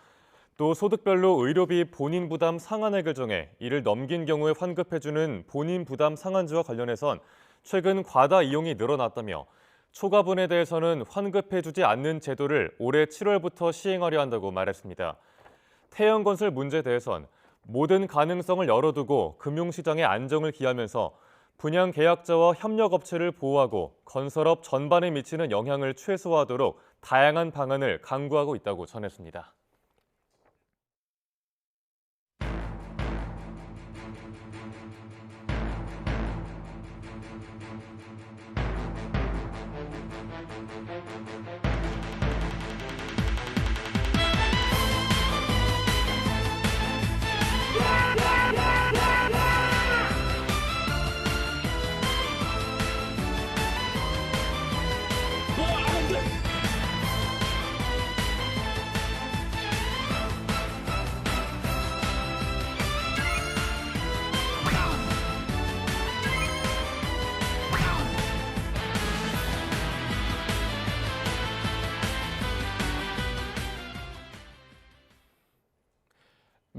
또 소득별로 의료비 본인 부담 상한액을 정해 이를 넘긴 경우에 환급해주는 본인 부담 상한제와 관련해선 최근 과다 이용이 늘어났다며 초과분에 대해서는 환급해주지 않는 제도를 올해 7월부터 시행하려 한다고 말했습니다. 태영건설 문제에 대해선 모든 가능성을 열어두고 금융시장의 안정을 기하면서 분양 계약자와 협력업체를 보호하고 건설업 전반에 미치는 영향을 최소화하도록 다양한 방안을 강구하고 있다고 전했습니다.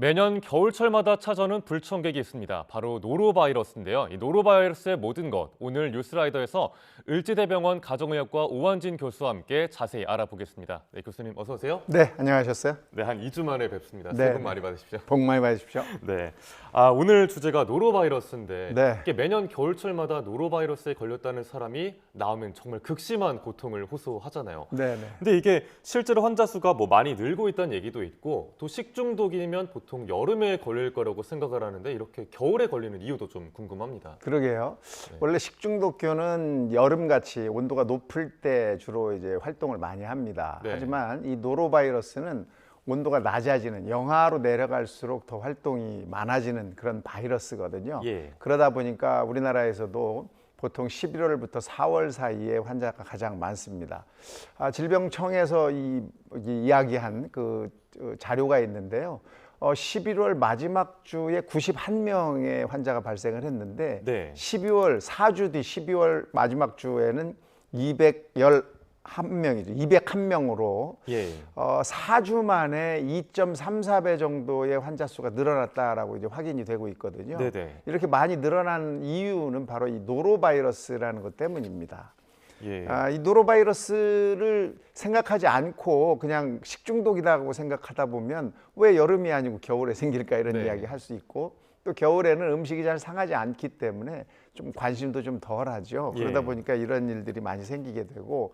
매년 겨울철마다 찾아오는 불청객이 있습니다. 바로 노로바이러스인데요. 이 노로바이러스의 모든 것, 오늘 뉴스라이더에서 을지대병원 가정의학과 오한진 교수와 함께 자세히 알아보겠습니다. 네, 교수님 어서 오세요. 네, 안녕하셨어요? 네, 한 2주 만에 뵙습니다. 네. 새해 복 많이 받으십시오. 복 많이 받으십시오. 네, 오늘 주제가 노로바이러스인데 네. 이게 매년 겨울철마다 노로바이러스에 걸렸다는 사람이 나오면 정말 극심한 고통을 호소하잖아요. 네, 네. 근데 이게 실제로 환자 수가 뭐 많이 늘고 있다는 얘기도 있고 또 식중독이면 보통 여름에 걸릴 거라고 생각을 하는데 이렇게 겨울에 걸리는 이유도 좀 궁금합니다. 그러게요. 네. 원래 식중독균은 여름같이 온도가 높을 때 주로 이제 활동을 많이 합니다. 네. 하지만 이 노로바이러스는 온도가 낮아지는 영하로 내려갈수록 더 활동이 많아지는 그런 바이러스거든요. 예. 그러다 보니까 우리나라에서도 보통 11월부터 4월 사이에 환자가 가장 많습니다. 질병청에서 이야기한 그 자료가 있는데요. 11월 마지막 주에 91명의 환자가 발생을 했는데 네. 12월 4주 뒤 12월 마지막 주에는 211명이죠. 201명으로 예. 4주 만에 2.34배 정도의 환자 수가 늘어났다라고 이제 확인이 되고 있거든요. 네네. 이렇게 많이 늘어난 이유는 바로 이 노로바이러스라는 것 때문입니다. 예. 이 노로바이러스를 생각하지 않고 그냥 식중독이라고 생각하다 보면 왜 여름이 아니고 겨울에 생길까 이런 네. 이야기 할 수 있고 또 겨울에는 음식이 잘 상하지 않기 때문에 좀 관심도 좀 덜하죠. 그러다 예. 보니까 이런 일들이 많이 생기게 되고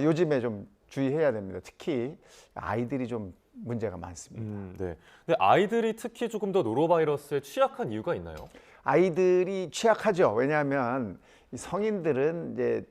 요즘에 좀 주의해야 됩니다. 특히 아이들이 좀 문제가 많습니다. 네. 근데 아이들이 특히 조금 더 노로바이러스에 취약한 이유가 있나요? 아이들이 취약하죠. 왜냐하면 이 성인들은 이제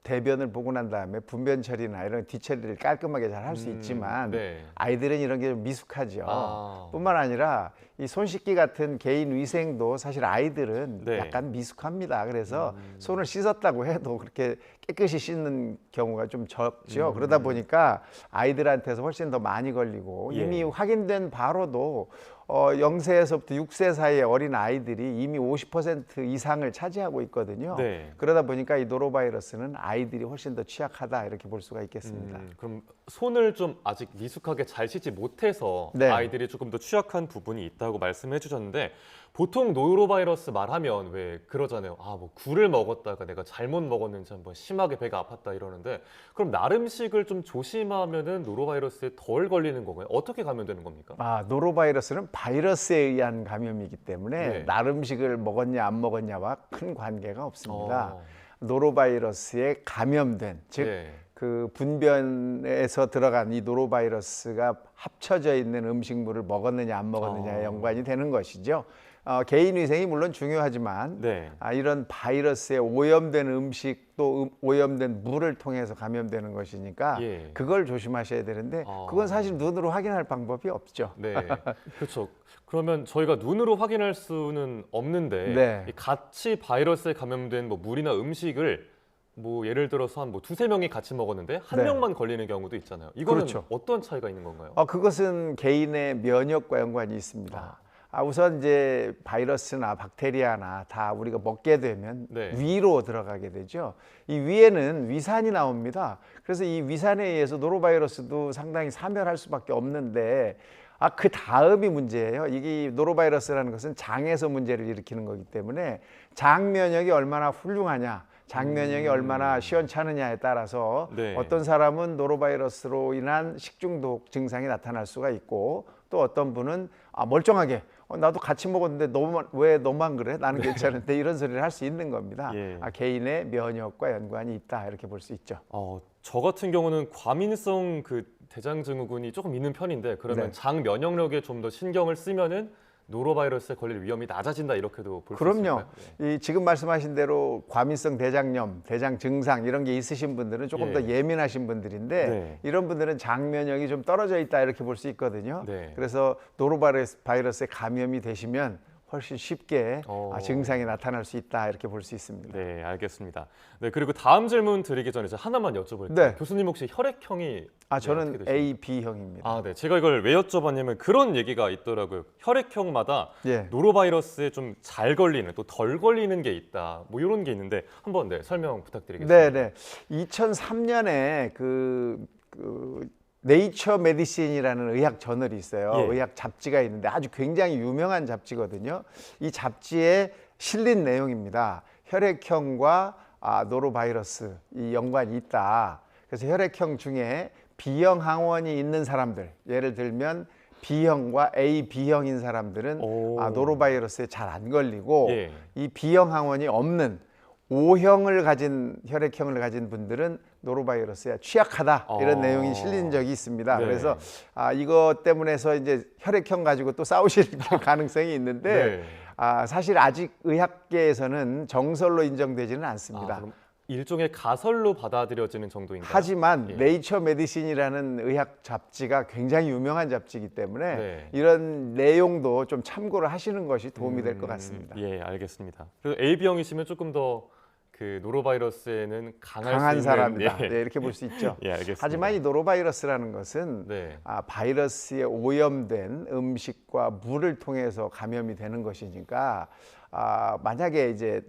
대변을 보고 난 다음에 분변 처리나 이런 뒤처리를 깔끔하게 잘 할 수 있지만 네. 아이들은 이런 게 좀 미숙하죠. 아. 뿐만 아니라 이 손 씻기 같은 개인 위생도 사실 아이들은 네. 약간 미숙합니다. 그래서 손을 씻었다고 해도 그렇게 깨끗이 씻는 경우가 좀 적죠. 그러다 보니까 아이들한테서 훨씬 더 많이 걸리고 예. 이미 확인된 바로도 0세에서부터 6세 사이의 어린 아이들이 이미 50% 이상을 차지하고 있거든요. 네. 그러다 보니까 이 노로바이러스는 아이들이 훨씬 더 취약하다 이렇게 볼 수가 있겠습니다. 그럼 손을 좀 아직 미숙하게 잘 씻지 못해서 네. 아이들이 조금 더 취약한 부분이 있다고 말씀해 주셨는데 보통 노로바이러스 말하면 왜 그러잖아요. 뭐 굴을 먹었다가 내가 잘못 먹었는지 한번 심하게 배가 아팠다 이러는데 그럼 나름식을 좀 조심하면은 노로바이러스에 덜 걸리는 건가요? 어떻게 감염되는 겁니까? 노로바이러스는 바이러스에 의한 감염이기 때문에 네. 나름식을 먹었냐 안 먹었냐와 큰 관계가 없습니다. 노로바이러스에 감염된 즉 네. 그 분변에서 들어간 이 노로바이러스가 합쳐져 있는 음식물을 먹었느냐 안 먹었느냐에 연관이 되는 것이죠. 개인 위생이 물론 중요하지만 네. 이런 바이러스에 오염된 음식 또 오염된 물을 통해서 감염되는 것이니까 예. 그걸 조심하셔야 되는데 그건 사실 눈으로 확인할 방법이 없죠. 네, 그렇죠. 그러면 저희가 눈으로 확인할 수는 없는데 네. 이 같이 바이러스에 감염된 뭐 물이나 음식을 뭐 예를 들어서 한 뭐 두세 명이 같이 먹었는데 한 네. 명만 걸리는 경우도 있잖아요. 이거는 그렇죠. 어떤 차이가 있는 건가요? 그것은 개인의 면역과 연관이 있습니다. 우선 이제 바이러스나 박테리아나 다 우리가 먹게 되면 네. 위로 들어가게 되죠. 이 위에는 위산이 나옵니다. 그래서 이 위산에 의해서 노로바이러스도 상당히 사멸할 수밖에 없는데 그 다음이 문제예요. 이게 노로바이러스라는 것은 장에서 문제를 일으키는 거기 때문에 장 면역이 얼마나 훌륭하냐, 장 면역이 얼마나 시원찮으냐에 따라서 네. 어떤 사람은 노로바이러스로 인한 식중독 증상이 나타날 수가 있고 또 어떤 분은 멀쩡하게 나도 같이 먹었는데 왜 너만 그래? 나는 괜찮은데 이런 소리를 할 수 있는 겁니다. 예. 개인의 면역과 연관이 있다 이렇게 볼 수 있죠. 저 같은 경우는 과민성 그 대장증후군이 조금 있는 편인데 그러면 네. 장 면역력에 좀 더 신경을 쓰면은 노로바이러스에 걸릴 위험이 낮아진다 이렇게도 볼 수 있을까요? 그럼요. 지금 말씀하신 대로 과민성 대장염, 대장 증상 이런 게 있으신 분들은 조금 예. 더 예민하신 분들인데 네. 이런 분들은 장 면역이 좀 떨어져 있다 이렇게 볼 수 있거든요. 네. 그래서 노로바이러스에 감염이 되시면 훨씬 쉽게 증상이 나타날 수 있다 이렇게 볼 수 있습니다. 네, 알겠습니다. 네, 그리고 다음 질문 드리기 전에 하나만 여쭤볼게요. 네. 교수님 혹시 혈액형이 저는 AB형입니다. 네, 제가 이걸 왜 여쭤봤냐면 그런 얘기가 있더라고요. 혈액형마다 예. 노로바이러스에 좀 잘 걸리는 또 덜 걸리는 게 있다. 뭐 이런 게 있는데 한번 설명 부탁드리겠습니다. 네, 네. 2003년에 네이처 메디신이라는 의학 저널이 있어요. 예. 의학 잡지가 있는데 아주 굉장히 유명한 잡지거든요. 이 잡지에 실린 내용입니다. 혈액형과 노로바이러스 이 연관이 있다. 그래서 혈액형 중에 B형 항원이 있는 사람들, 예를 들면 B형과 AB형인 사람들은 노로바이러스에 잘 안 걸리고 예. 이 B형 항원이 없는 O형을 가진 혈액형을 가진 분들은 노로바이러스에 취약하다 이런 내용이 실린 적이 있습니다. 네. 그래서 이것 때문에서 이제 혈액형 가지고 또 싸우실 가능성이 있는데 네. 사실 아직 의학계에서는 정설로 인정되지는 않습니다. 그럼 일종의 가설로 받아들여지는 정도인가요? 하지만 예. 네이처 메디신이라는 의학 잡지가 굉장히 유명한 잡지이기 때문에 네. 이런 내용도 좀 참고를 하시는 것이 도움이 될 것 같습니다. 예, 알겠습니다. 그래서 AB형이시면 조금 더 그 노로바이러스에는 강할 수 강한 있는 사람이다. 예. 네, 이렇게 볼 수 있죠. 예, 알겠습니다. 하지만 이 노로바이러스라는 것은 네. 바이러스에 오염된 음식과 물을 통해서 감염이 되는 것이니까 만약에 이제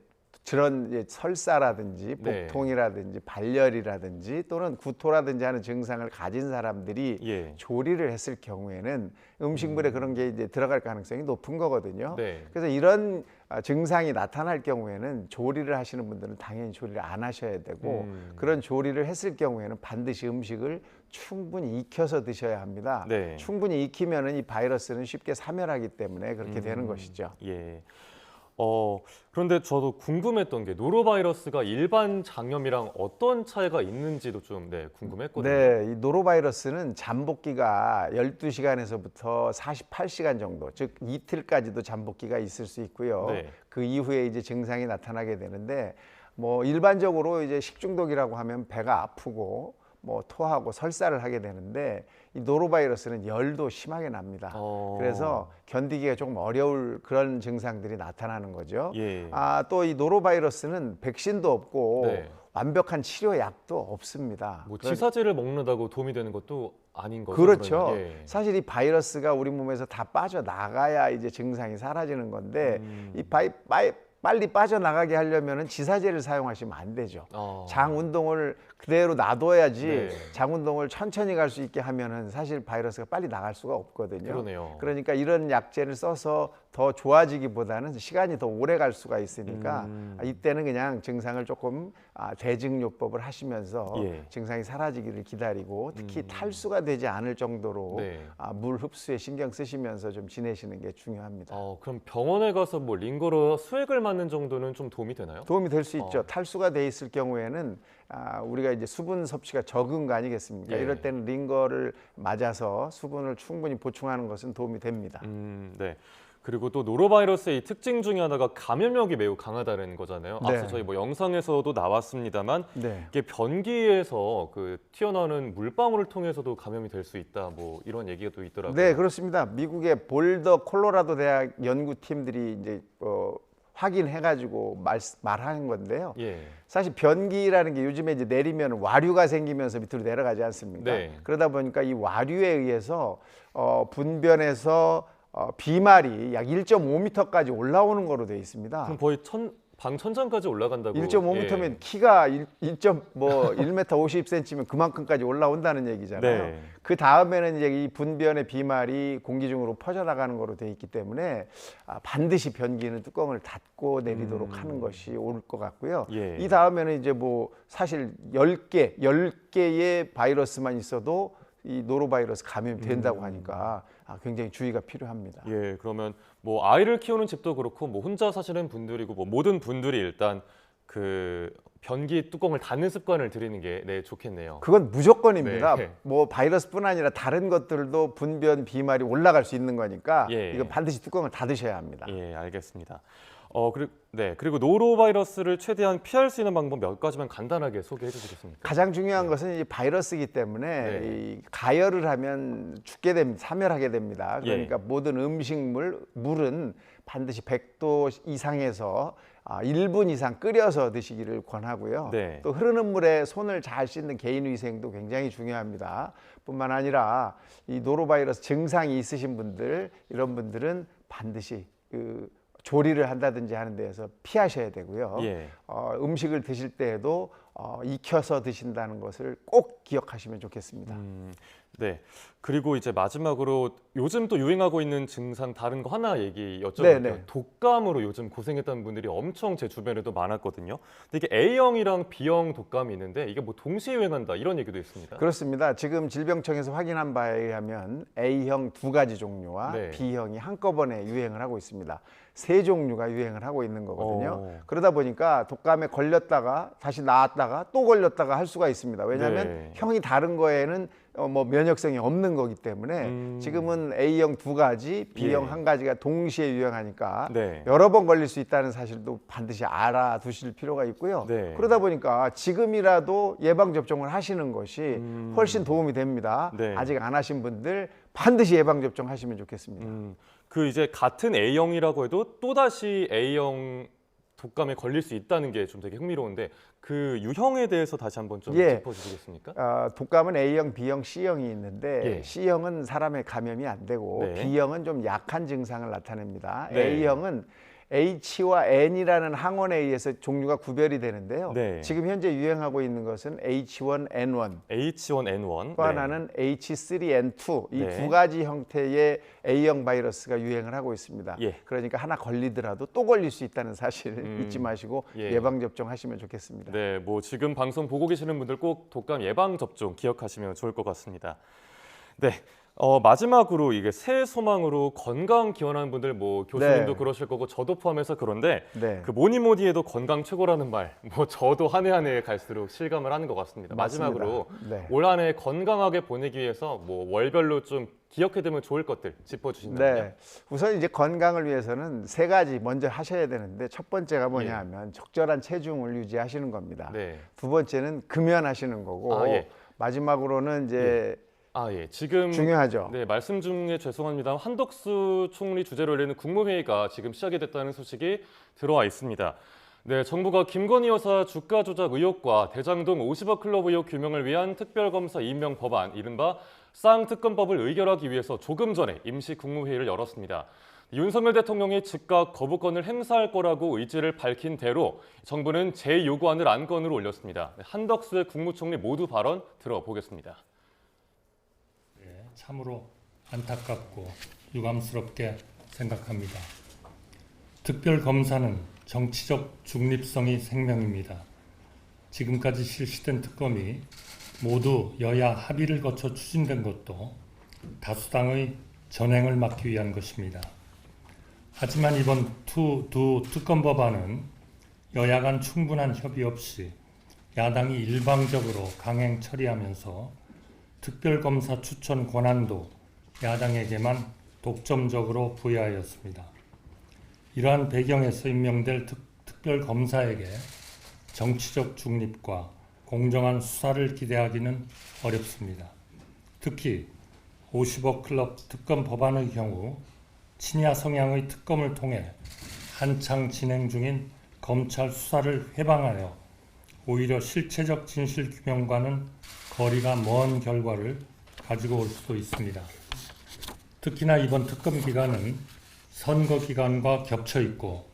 그런 이제 설사라든지 네. 복통이라든지 발열이라든지 또는 구토라든지 하는 증상을 가진 사람들이 예. 조리를 했을 경우에는 음식물에 그런 게 이제 들어갈 가능성이 높은 거거든요. 네. 그래서 이런 증상이 나타날 경우에는 조리를 하시는 분들은 당연히 조리를 안 하셔야 되고 그런 조리를 했을 경우에는 반드시 음식을 충분히 익혀서 드셔야 합니다. 네. 충분히 익히면은 이 바이러스는 쉽게 사멸하기 때문에 그렇게 되는 것이죠. 예. 그런데 저도 궁금했던 게 노로바이러스가 일반 장염이랑 어떤 차이가 있는지도 좀 궁금했거든요. 네, 이 노로바이러스는 잠복기가 12시간에서부터 48시간 정도, 즉 이틀까지도 잠복기가 있을 수 있고요. 네. 그 이후에 이제 증상이 나타나게 되는데 뭐 일반적으로 이제 식중독이라고 하면 배가 아프고 뭐 토하고 설사를 하게 되는데 이 노로바이러스는 열도 심하게 납니다. 그래서 견디기가 조금 어려울 그런 증상들이 나타나는 거죠. 예. 또 이 노로바이러스는 백신도 없고 네. 완벽한 치료약도 없습니다. 뭐 지사제를 먹는다고 도움이 되는 것도 아닌 거죠. 그렇죠. 그러면. 예. 사실 이 바이러스가 우리 몸에서 다 빠져나가야 이제 증상이 사라지는 건데 이 빨리 빠져나가게 하려면 지사제를 사용하시면 안 되죠. 장 운동을 그대로 놔둬야지 네. 장 운동을 천천히 갈 수 있게 하면은 사실 바이러스가 빨리 나갈 수가 없거든요. 그러네요. 그러니까 이런 약제를 써서 더 좋아지기보다는 시간이 더 오래 갈 수가 있으니까 이때는 그냥 증상을 조금 대증요법을 하시면서 예. 증상이 사라지기를 기다리고 특히 탈수가 되지 않을 정도로 네. 물 흡수에 신경 쓰시면서 좀 지내시는 게 중요합니다. 그럼 병원에 가서 뭐 링거로 수액을 맞는 정도는 좀 도움이 되나요? 도움이 될 수 있죠. 탈수가 돼 있을 경우에는 우리가 이제 수분 섭취가 적은 거 아니겠습니까? 예. 이럴 때는 링거를 맞아서 수분을 충분히 보충하는 것은 도움이 됩니다. 네. 그리고 또 노로바이러스의 이 특징 중에 하나가 감염력이 매우 강하다는 거잖아요. 네. 앞서 저희 뭐 영상에서도 나왔습니다만 네. 이게 변기에서 그 튀어나오는 물방울을 통해서도 감염이 될 수 있다. 뭐 이런 얘기가 또 있더라고요. 네, 그렇습니다. 미국의 볼더 콜로라도 대학 연구팀들이 이제 확인해가지고 말하는 건데요. 예. 사실 변기라는 게 요즘에 이제 내리면 와류가 생기면서 밑으로 내려가지 않습니까? 네. 그러다 보니까 이 와류에 의해서 분변에서 비말이 약 1.5m까지 올라오는 거로 되어 있습니다. 그럼 거의 방 천장까지 올라간다고. 1.5m면 예. 키가 1m 50cm면 그만큼까지 올라온다는 얘기잖아요. 네. 그 다음에는 이제 이 분변의 비말이 공기 중으로 퍼져나가는 거로 되어 있기 때문에 반드시 변기는 뚜껑을 닫고 내리도록 하는 것이 옳을 것 같고요. 예. 이 다음에는 이제 뭐 사실 10개의 바이러스만 있어도 이 노로바이러스 감염이 된다고 하니까 굉장히 주의가 필요합니다. 예, 그러면 뭐 아이를 키우는 집도 그렇고 뭐 혼자 사시는 분들이고 뭐 모든 분들이 일단 그 변기 뚜껑을 닫는 습관을 들이는 게 좋겠네요. 그건 무조건입니다. 네. 뭐 바이러스뿐 아니라 다른 것들도 분변 비말이 올라갈 수 있는 거니까 예. 이건 반드시 뚜껑을 닫으셔야 합니다. 예, 알겠습니다. 그리고 노로바이러스를 최대한 피할 수 있는 방법 몇 가지만 간단하게 소개해 주시겠습니까? 가장 중요한 것은 이 바이러스이기 때문에 이 가열을 하면 죽게 됩니다. 사멸하게 됩니다. 그러니까 모든 음식물, 물은 반드시 100도 이상에서 1분 이상 끓여서 드시기를 권하고요. 네. 또 흐르는 물에 손을 잘 씻는 개인 위생도 굉장히 중요합니다. 뿐만 아니라 이 노로바이러스 증상이 있으신 분들, 이런 분들은 반드시 조리를 한다든지 하는 데에서 피하셔야 되고요. 예. 음식을 드실 때에도 익혀서 드신다는 것을 꼭 기억하시면 좋겠습니다. 네. 그리고 이제 마지막으로 요즘 또 유행하고 있는 증상 다른 거 하나 얘기 여쭤볼게요. 네네. 독감으로 요즘 고생했던 분들이 엄청 제 주변에도 많았거든요. 근데 이게 A형이랑 B형 독감이 있는데 이게 뭐 동시에 유행한다 이런 얘기도 있습니다. 그렇습니다. 지금 질병청에서 확인한 바에 의하면 A형 2가지 종류와 네. B형이 한꺼번에 유행을 하고 있습니다. 3종류가 유행을 하고 있는 거거든요. 그러다 보니까 독감에 걸렸다가 다시 나았다가 또 걸렸다가 할 수가 있습니다. 왜냐하면 네. 형이 다른 거에는 뭐 면역성이 없는 거기 때문에 지금은 A형 2가지, B형 예. 1가지가 동시에 유행하니까 네. 여러 번 걸릴 수 있다는 사실도 반드시 알아두실 필요가 있고요. 네. 그러다 보니까 지금이라도 예방접종을 하시는 것이 훨씬 도움이 됩니다. 네. 아직 안 하신 분들 반드시 예방접종 하시면 좋겠습니다. 그 이제 같은 A형이라고 해도 또다시 A형 독감에 걸릴 수 있다는 게 좀 되게 흥미로운데 그 유형에 대해서 다시 한번 좀 짚어주시겠습니까? 독감은 A형, B형, C형이 있는데 예. C형은 사람의 감염이 안 되고 네. B형은 좀 약한 증상을 나타냅니다. 네. A형은 H와 N이라는 항원에 의해서 종류가 구별이 되는데요. 네. 지금 현재 유행하고 있는 것은 H1N1, H1N1, 또 하나는 H3N2 이 네. 2가지 형태의 A형 바이러스가 유행을 하고 있습니다. 예. 그러니까 하나 걸리더라도 또 걸릴 수 있다는 사실 잊지 마시고 예. 예방접종 하시면 좋겠습니다. 네, 뭐 지금 방송 보고 계시는 분들 꼭 독감 예방 접종 기억하시면 좋을 것 같습니다. 네. 마지막으로 이게 새해 소망으로 건강 기원하는 분들 뭐 교수님도 네. 그러실 거고 저도 포함해서 그런데 네. 그 뭐니 해도 건강 최고라는 말 뭐 저도 한 해 갈수록 실감을 하는 것 같습니다. 맞습니다. 마지막으로 네. 올 한 해 건강하게 보내기 위해서 뭐 월별로 좀 기억해두면 좋을 것들 짚어주신다면요. 네. 우선 이제 건강을 위해서는 3가지 먼저 하셔야 되는데 첫 번째가 뭐냐 하면 적절한 체중을 유지하시는 겁니다. 네. 두 번째는 금연하시는 거고 예. 마지막으로는 이제 지금 중요하죠. 네, 말씀 중에 죄송합니다. 한덕수 총리 주재로 열리는 국무회의가 지금 시작이 됐다는 소식이 들어와 있습니다. 네, 정부가 김건희 여사 주가 조작 의혹과 대장동 50억 클럽 의혹 규명을 위한 특별검사 임명 법안, 이른바 쌍특검법을 의결하기 위해서 조금 전에 임시 국무회의를 열었습니다. 윤석열 대통령이 즉각 거부권을 행사할 거라고 의지를 밝힌 대로 정부는 재요구안을 안건으로 올렸습니다. 한덕수의 국무총리 모두 발언 들어보겠습니다. 참으로 안타깝고 유감스럽게 생각합니다. 특별검사는 정치적 중립성이 생명입니다. 지금까지 실시된 특검이 모두 여야 합의를 거쳐 추진된 것도 다수당의 전횡을 막기 위한 것입니다. 하지만 이번 두 특검 법안은 여야 간 충분한 협의 없이 야당이 일방적으로 강행 처리하면서 특별검사 추천 권한도 야당에게만 독점적으로 부여하였습니다. 이러한 배경에서 임명될 특별검사에게 정치적 중립과 공정한 수사를 기대하기는 어렵습니다. 특히 50억 클럽 특검 법안의 경우 친야 성향의 특검을 통해 한창 진행 중인 검찰 수사를 회방하여 오히려 실체적 진실 규명과는 거리가 먼 결과를 가지고 올 수도 있습니다. 특히나 이번 특검 기간은 선거 기간과 겹쳐 있고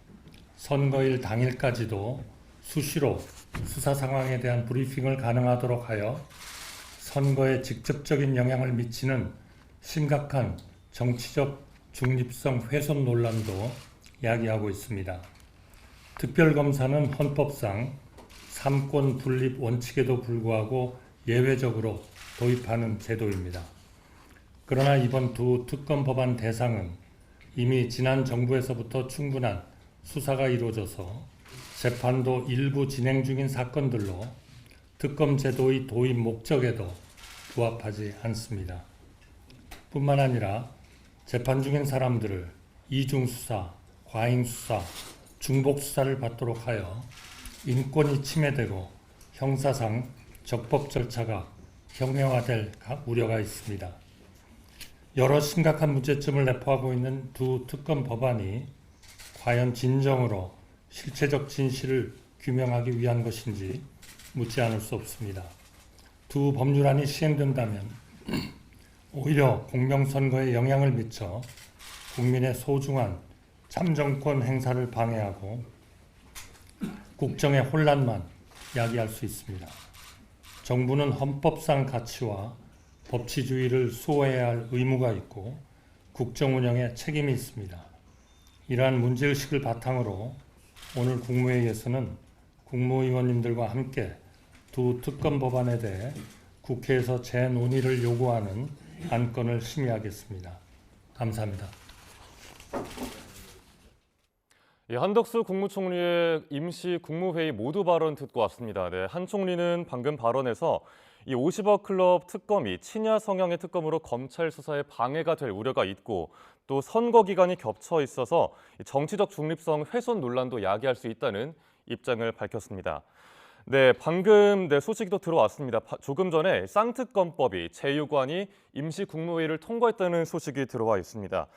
선거일 당일까지도 수시로 수사 상황에 대한 브리핑을 가능하도록 하여 선거에 직접적인 영향을 미치는 심각한 정치적 중립성 훼손 논란도 야기하고 있습니다. 특별검사는 헌법상 삼권 분립 원칙에도 불구하고 예외적으로 도입하는 제도입니다. 그러나 이번 두 특검 법안 대상은 이미 지난 정부에서부터 충분한 수사가 이루어져서 재판도 일부 진행 중인 사건들로 특검 제도의 도입 목적에도 부합하지 않습니다. 뿐만 아니라 재판 중인 사람들을 이중수사, 과잉수사, 중복수사를 받도록 하여 인권이 침해되고 형사상 적법 절차가 형해화될 우려가 있습니다. 여러 심각한 문제점을 내포하고 있는 두 특검 법안이 과연 진정으로 실체적 진실을 규명하기 위한 것인지 묻지 않을 수 없습니다. 두 법률안이 시행된다면 오히려 공명선거에 영향을 미쳐 국민의 소중한 참정권 행사를 방해하고 국정의 혼란만 야기할 수 있습니다. 정부는 헌법상 가치와 법치주의를 수호해야 할 의무가 있고 국정 운영에 책임이 있습니다. 이러한 문제의식을 바탕으로 오늘 국무회의에서는 국무위원님들과 함께 두 특검 법안에 대해 국회에서 재논의를 요구하는 안건을 심의하겠습니다. 감사합니다. 한덕수 국무총리의 임시 국무회의 모두 발언 듣고 왔습니다. 네, 한 총리는 방금 발언에서 이 50억 클럽 특검이 친야 성향의 특검으로 검찰 수사에 방해가 될 우려가 있고 또 선거 기간이 겹쳐 있어서 정치적 중립성 훼손 논란도 야기할 수 있다는 입장을 밝혔습니다. 네, 방금 소식이 또 들어왔습니다. 조금 전에 쌍특검법이 제6관이 임시 국무회의를 통과했다는 소식이 들어와 있습니다.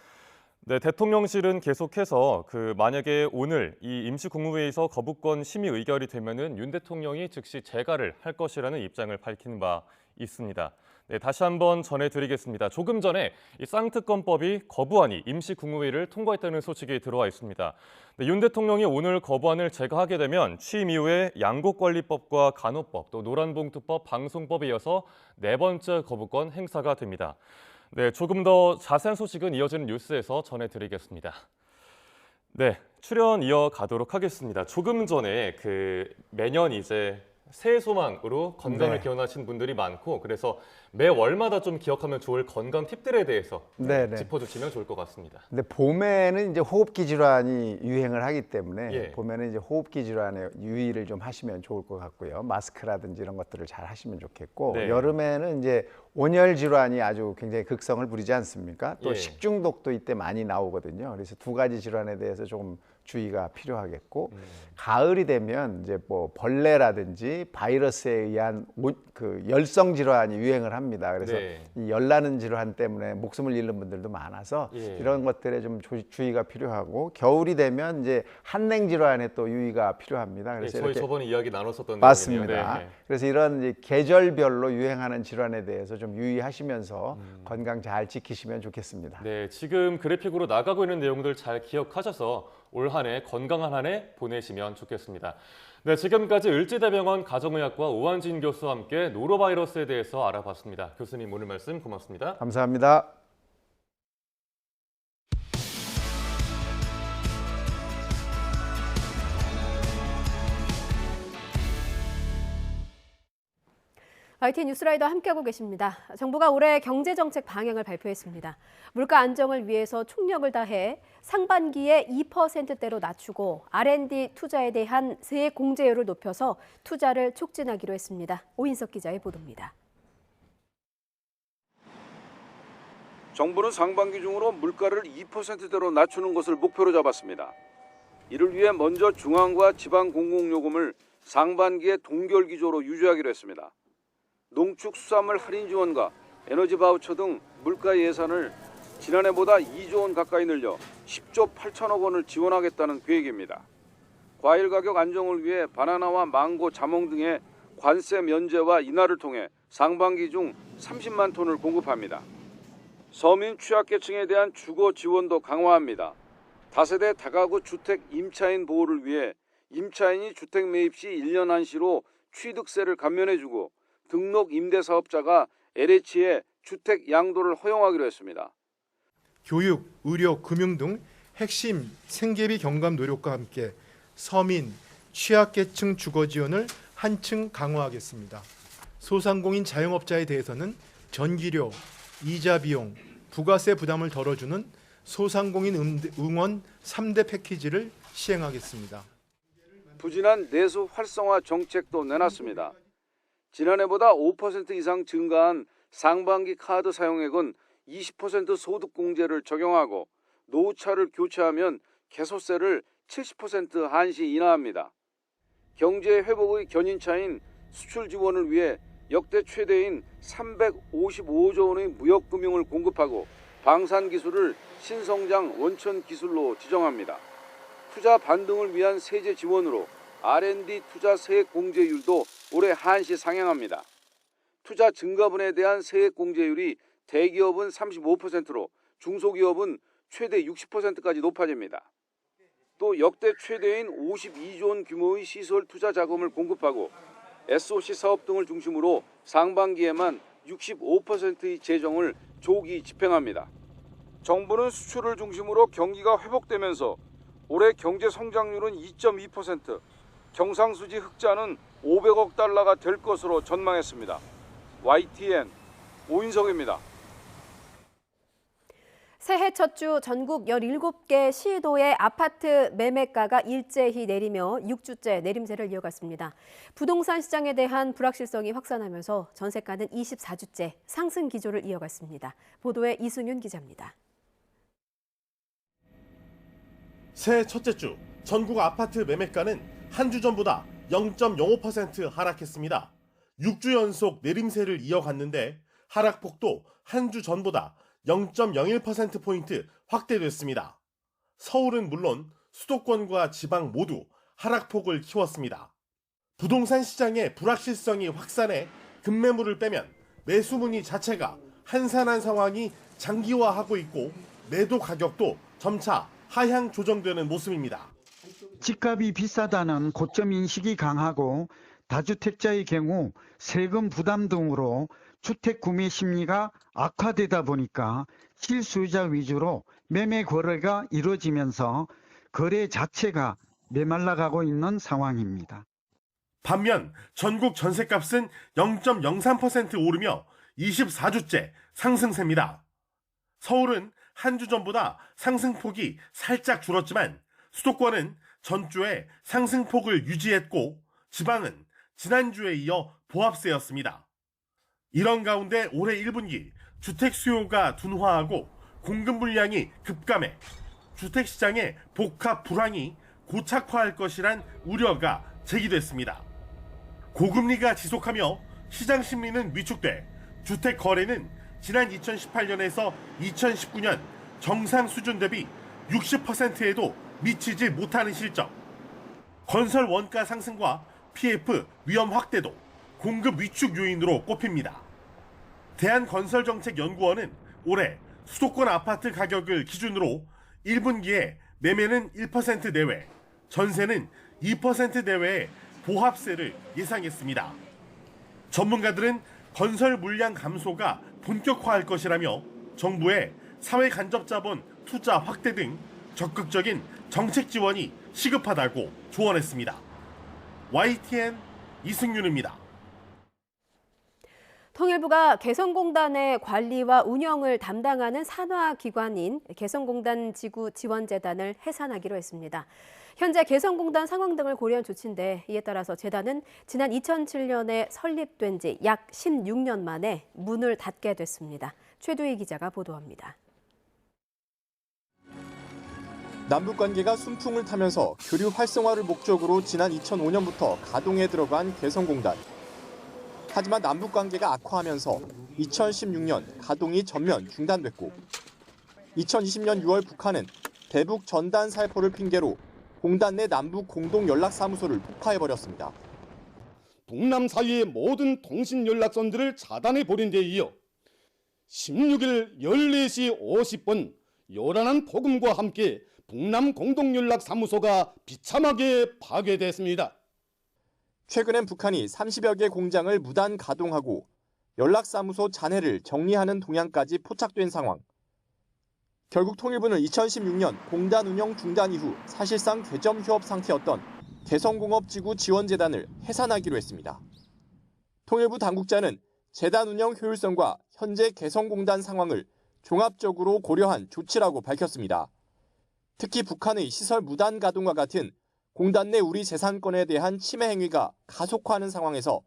네, 대통령실은 계속해서 만약에 오늘 이 임시 국무회의에서 거부권 심의 의결이 되면은 윤 대통령이 즉시 재가를 할 것이라는 입장을 밝힌 바 있습니다. 네, 다시 한번 전해드리겠습니다. 조금 전에 이 쌍특검법이 거부안이 임시 국무회의를 통과했다는 소식이 들어와 있습니다. 네, 윤 대통령이 오늘 거부안을 제거하게 되면 취임 이후에 양곡관리법과 간호법, 또 노란봉투법, 방송법에 이어서 네 번째 거부권 행사가 됩니다. 네, 조금 더 자세한 소식은 이어지는 뉴스에서 전해드리겠습니다. 네, 출연 이어가도록 하겠습니다. 조금 전에 매년 이제 새해 소망으로 건강을 기원하시는 분들이 많고 그래서 매 월마다 좀 기억하면 좋을 건강 팁들에 대해서 짚어주시면 좋을 것 같습니다. 근데 봄에는 이제 호흡기 질환이 유행을 하기 때문에 예. 봄에는 이제 호흡기 질환에 유의를 좀 하시면 좋을 것 같고요. 마스크라든지 이런 것들을 잘 하시면 좋겠고 네. 여름에는 이제 온열 질환이 아주 굉장히 극성을 부리지 않습니까? 또 예. 식중독도 이때 많이 나오거든요. 그래서 두 가지 질환에 대해서 조금 주의가 필요하겠고 가을이 되면 이제 뭐 벌레라든지 바이러스에 의한 열성 질환이 유행을 합니다. 그래서 이 열나는 질환 때문에 목숨을 잃는 분들도 많아서 이런 것들에 좀 주의가 필요하고 겨울이 되면 이제 한냉 질환에 또 유의가 필요합니다. 그래서 저희 저번에 이야기 나눴었던 맞습니다. 내용이네요. 네. 그래서 이런 이제 계절별로 유행하는 질환에 대해서 좀 유의하시면서 건강 잘 지키시면 좋겠습니다. 네, 지금 그래픽으로 나가고 있는 내용들 잘 기억하셔서 올 한 해 건강한 한 해 보내시면 좋겠습니다. 네, 지금까지 을지대병원 가정의학과 오한진 교수와 함께 노로바이러스에 대해서 알아봤습니다. 교수님 오늘 말씀 고맙습니다. 감사합니다. YTN 뉴스라이더 함께하고 계십니다. 정부가 올해 경제정책 방향을 발표했습니다. 물가 안정을 위해서 총력을 다해 상반기에 2%대로 낮추고 R&D 투자에 대한 세액 공제율을 높여서 투자를 촉진하기로 했습니다. 오인석 기자의 보도입니다. 정부는 상반기 중으로 물가를 2%대로 낮추는 것을 목표로 잡았습니다. 이를 위해 먼저 중앙과 지방 공공요금을 상반기에 동결 기조로 유지하기로 했습니다. 농축수산물 할인 지원과 에너지 바우처 등 물가 예산을 지난해보다 2조 원 가까이 늘려 10조 8천억 원을 지원하겠다는 계획입니다. 과일 가격 안정을 위해 바나나와 망고, 자몽 등의 관세 면제와 인하를 통해 상반기 중 30만 톤을 공급합니다. 서민 취약계층에 대한 주거 지원도 강화합니다. 다세대 다가구 주택 임차인 보호를 위해 임차인이 주택 매입 시 1년 한시로 취득세를 감면해주고 등록 임대사업자가 LH에 주택 양도를 허용하기로 했습니다. 교육, 의료, 금융 등 핵심 생계비 경감 노력과 함께 서민, 취약계층 주거 지원을 한층 강화하겠습니다. 소상공인 자영업자에 대해서는 전기료, 이자 비용, 부가세 부담을 덜어주는 소상공인 응원 3대 패키지를 시행하겠습니다. 부진한 내수 활성화 정책도 내놨습니다. 지난해보다 5% 이상 증가한 상반기 카드 사용액은 20% 소득공제를 적용하고 노후차를 교체하면 개소세를 70% 한시 인하합니다. 경제 회복의 견인차인 수출 지원을 위해 역대 최대인 355조 원의 무역금융을 공급하고 방산기술을 신성장 원천 기술로 지정합니다. 투자 반등을 위한 세제 지원으로 R&D 투자 세액 공제율도 올해 한시 상향합니다. 투자 증가분에 대한 세액 공제율이 대기업은 35%로 중소기업은 최대 60%까지 높아집니다. 또 역대 최대인 52조 원 규모의 시설 투자 자금을 공급하고 SOC 사업 등을 중심으로 상반기에만 65%의 재정을 조기 집행합니다. 정부는 수출을 중심으로 경기가 회복되면서 올해 경제 성장률은 2.2%, 경상수지 흑자는 500억 달러가 될 것으로 전망했습니다. YTN 오인석입니다. 새해 첫 주 전국 17개 시도의 아파트 매매가가 일제히 내리며 6주째 내림세를 이어갔습니다. 부동산 시장에 대한 불확실성이 확산하면서 전세가는 24주째 상승 기조를 이어갔습니다. 보도에 이승윤 기자입니다. 새해 첫째 주 전국 아파트 매매가는 한 주 전보다 0.05% 하락했습니다. 6주 연속 내림세를 이어갔는데 하락폭도 한 주 전보다 0.01%포인트 확대됐습니다. 서울은 물론 수도권과 지방 모두 하락폭을 키웠습니다. 부동산 시장의 불확실성이 확산해 급매물을 빼면 매수 문의 자체가 한산한 상황이 장기화하고 있고 매도 가격도 점차 하향 조정되는 모습입니다. 집값이 비싸다는 고점 인식이 강하고 다주택자의 경우 세금 부담 등으로 주택 구매 심리가 악화되다 보니까 실수요자 위주로 매매 거래가 이루어지면서 거래 자체가 메말라가고 있는 상황입니다. 반면 전국 전셋값은 0.03% 오르며 24주째 상승세입니다. 서울은 한 주 전보다 상승폭이 살짝 줄었지만 수도권은 전주에 상승폭을 유지했고 지방은 지난주에 이어 보합세였습니다. 이런 가운데 올해 1분기 주택 수요가 둔화하고 공급 물량이 급감해 주택시장의 복합 불황이 고착화할 것이란 우려가 제기됐습니다. 고금리가 지속하며 시장 심리는 위축돼 주택 거래는 지난 2018년에서 2019년 정상 수준 대비 60%에도 미치지 못하는 실적. 건설 원가 상승과 PF 위험 확대도 공급 위축 요인으로 꼽힙니다. 대한건설정책연구원은 올해 수도권 아파트 가격을 기준으로 1분기에 매매는 1% 내외, 전세는 2% 내외의 보합세를 예상했습니다. 전문가들은 건설 물량 감소가 본격화할 것이라며 정부의 사회 간접 자본 투자 확대 등 적극적인 정책 지원이 시급하다고 조언했습니다. YTN 이승윤입니다. 통일부가 개성공단의 관리와 운영을 담당하는 산하기관인 개성공단 지구지원재단을 해산하기로 했습니다. 현재 개성공단 상황 등을 고려한 조치인데 이에 따라서 재단은 지난 2007년에 설립된 지 약 16년 만에 문을 닫게 됐습니다. 최두희 기자가 보도합니다. 남북관계가 순풍을 타면서 교류 활성화를 목적으로 지난 2005년부터 가동에 들어간 개성공단. 하지만 남북관계가 악화하면서 2016년 가동이 전면 중단됐고 2020년 6월 북한은 대북 전단 살포를 핑계로 공단 내 남북 공동 연락사무소를 폭파해버렸습니다. 북남 사이의 모든 통신 연락선들을 차단해버린 데 이어 16일 14시 50분 요란한 폭음과 함께 북남 공동연락사무소가 비참하게 파괴됐습니다. 최근엔 북한이 30여 개 공장을 무단 가동하고 연락사무소 잔해를 정리하는 동향까지 포착된 상황. 결국 통일부는 2016년 공단 운영 중단 이후 사실상 개점 휴업 상태였던 개성공업지구지원재단을 해산하기로 했습니다. 통일부 당국자는 재단 운영 효율성과 현재 개성공단 상황을 종합적으로 고려한 조치라고 밝혔습니다. 특히 북한의 시설 무단 가동과 같은 공단 내 우리 재산권에 대한 침해 행위가 가속화하는 상황에서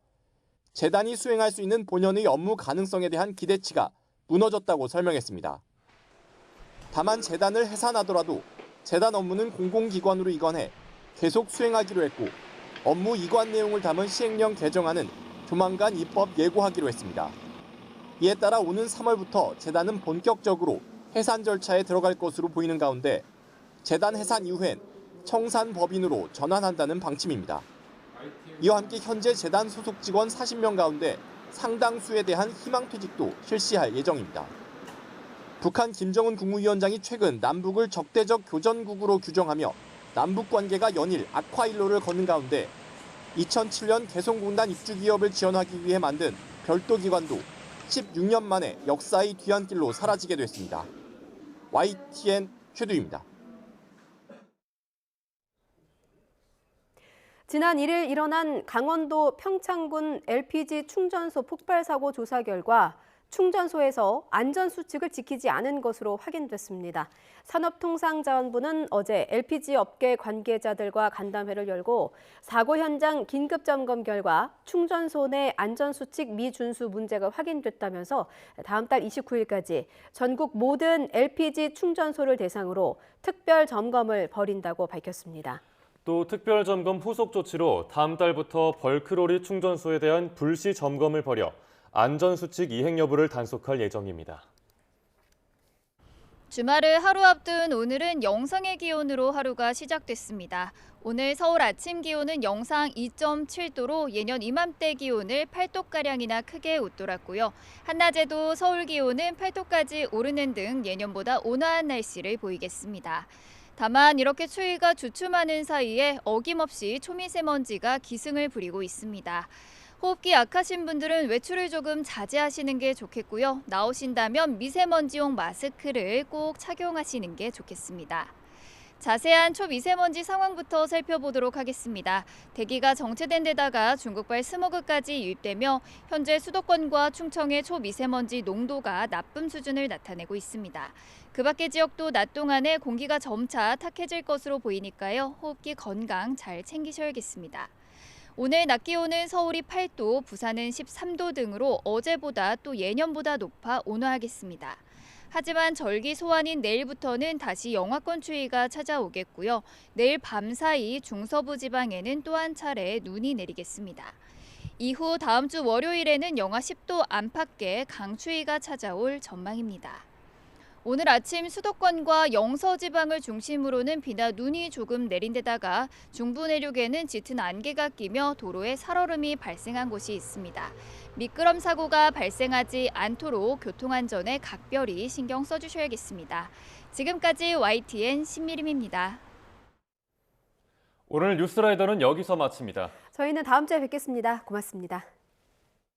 재단이 수행할 수 있는 본연의 업무 가능성에 대한 기대치가 무너졌다고 설명했습니다. 다만 재단을 해산하더라도 재단 업무는 공공기관으로 이관해 계속 수행하기로 했고 업무 이관 내용을 담은 시행령 개정안은 조만간 입법 예고하기로 했습니다. 이에 따라 오는 3월부터 재단은 본격적으로 해산 절차에 들어갈 것으로 보이는 가운데 재단 해산 이후엔 청산법인으로 전환한다는 방침입니다. 이와 함께 현재 재단 소속 직원 40명 가운데 상당수에 대한 희망퇴직도 실시할 예정입니다. 북한 김정은 국무위원장이 최근 남북을 적대적 교전국으로 규정하며 남북관계가 연일 악화일로를 걷는 가운데 2007년 개성공단 입주기업을 지원하기 위해 만든 별도 기관도 16년 만에 역사의 뒤안길로 사라지게 됐습니다. YTN 최두입니다. 지난 1일 일어난 강원도 평창군 LPG 충전소 폭발 사고 조사 결과 충전소에서 안전수칙을 지키지 않은 것으로 확인됐습니다. 산업통상자원부는 어제 LPG 업계 관계자들과 간담회를 열고 사고 현장 긴급점검 결과 충전소 내 안전수칙 미준수 문제가 확인됐다면서 다음 달 29일까지 전국 모든 LPG 충전소를 대상으로 특별 점검을 벌인다고 밝혔습니다. 또 특별점검 후속 조치로 다음 달부터 벌크로리 충전소에 대한 불시 점검을 벌여 안전수칙 이행 여부를 단속할 예정입니다. 주말을 하루 앞둔 오늘은 영상의 기온으로 하루가 시작됐습니다. 오늘 서울 아침 기온은 영상 2.7도로 예년 이맘때 기온을 8도가량이나 크게 웃돌았고요. 한낮에도 서울 기온은 8도까지 오르는 등 예년보다 온화한 날씨를 보이겠습니다. 다만 이렇게 추위가 주춤하는 사이에 어김없이 초미세먼지가 기승을 부리고 있습니다. 호흡기 약하신 분들은 외출을 조금 자제하시는 게 좋겠고요. 나오신다면 미세먼지용 마스크를 꼭 착용하시는 게 좋겠습니다. 자세한 초미세먼지 상황부터 살펴보도록 하겠습니다. 대기가 정체된 데다가 중국발 스모그까지 유입되며 현재 수도권과 충청의 초미세먼지 농도가 나쁨 수준을 나타내고 있습니다. 그 밖의 지역도 낮 동안에 공기가 점차 탁해질 것으로 보이니까요. 호흡기 건강 잘 챙기셔야겠습니다. 오늘 낮 기온은 서울이 8도, 부산은 13도 등으로 어제보다 또 예년보다 높아 온화하겠습니다. 하지만 절기 소환인 내일부터는 다시 영하권 추위가 찾아오겠고요. 내일 밤 사이 중서부 지방에는 또 한 차례 눈이 내리겠습니다. 이후 다음 주 월요일에는 영하 10도 안팎의 강추위가 찾아올 전망입니다. 오늘 아침 수도권과 영서지방을 중심으로는 비나 눈이 조금 내린 데다가 중부 내륙에는 짙은 안개가 끼며 도로에 살얼음이 발생한 곳이 있습니다. 미끄럼 사고가 발생하지 않도록 교통안전에 각별히 신경 써주셔야겠습니다. 지금까지 YTN 신미림입니다. 오늘 뉴스라이더는 여기서 마칩니다. 저희는 다음 주에 뵙겠습니다. 고맙습니다.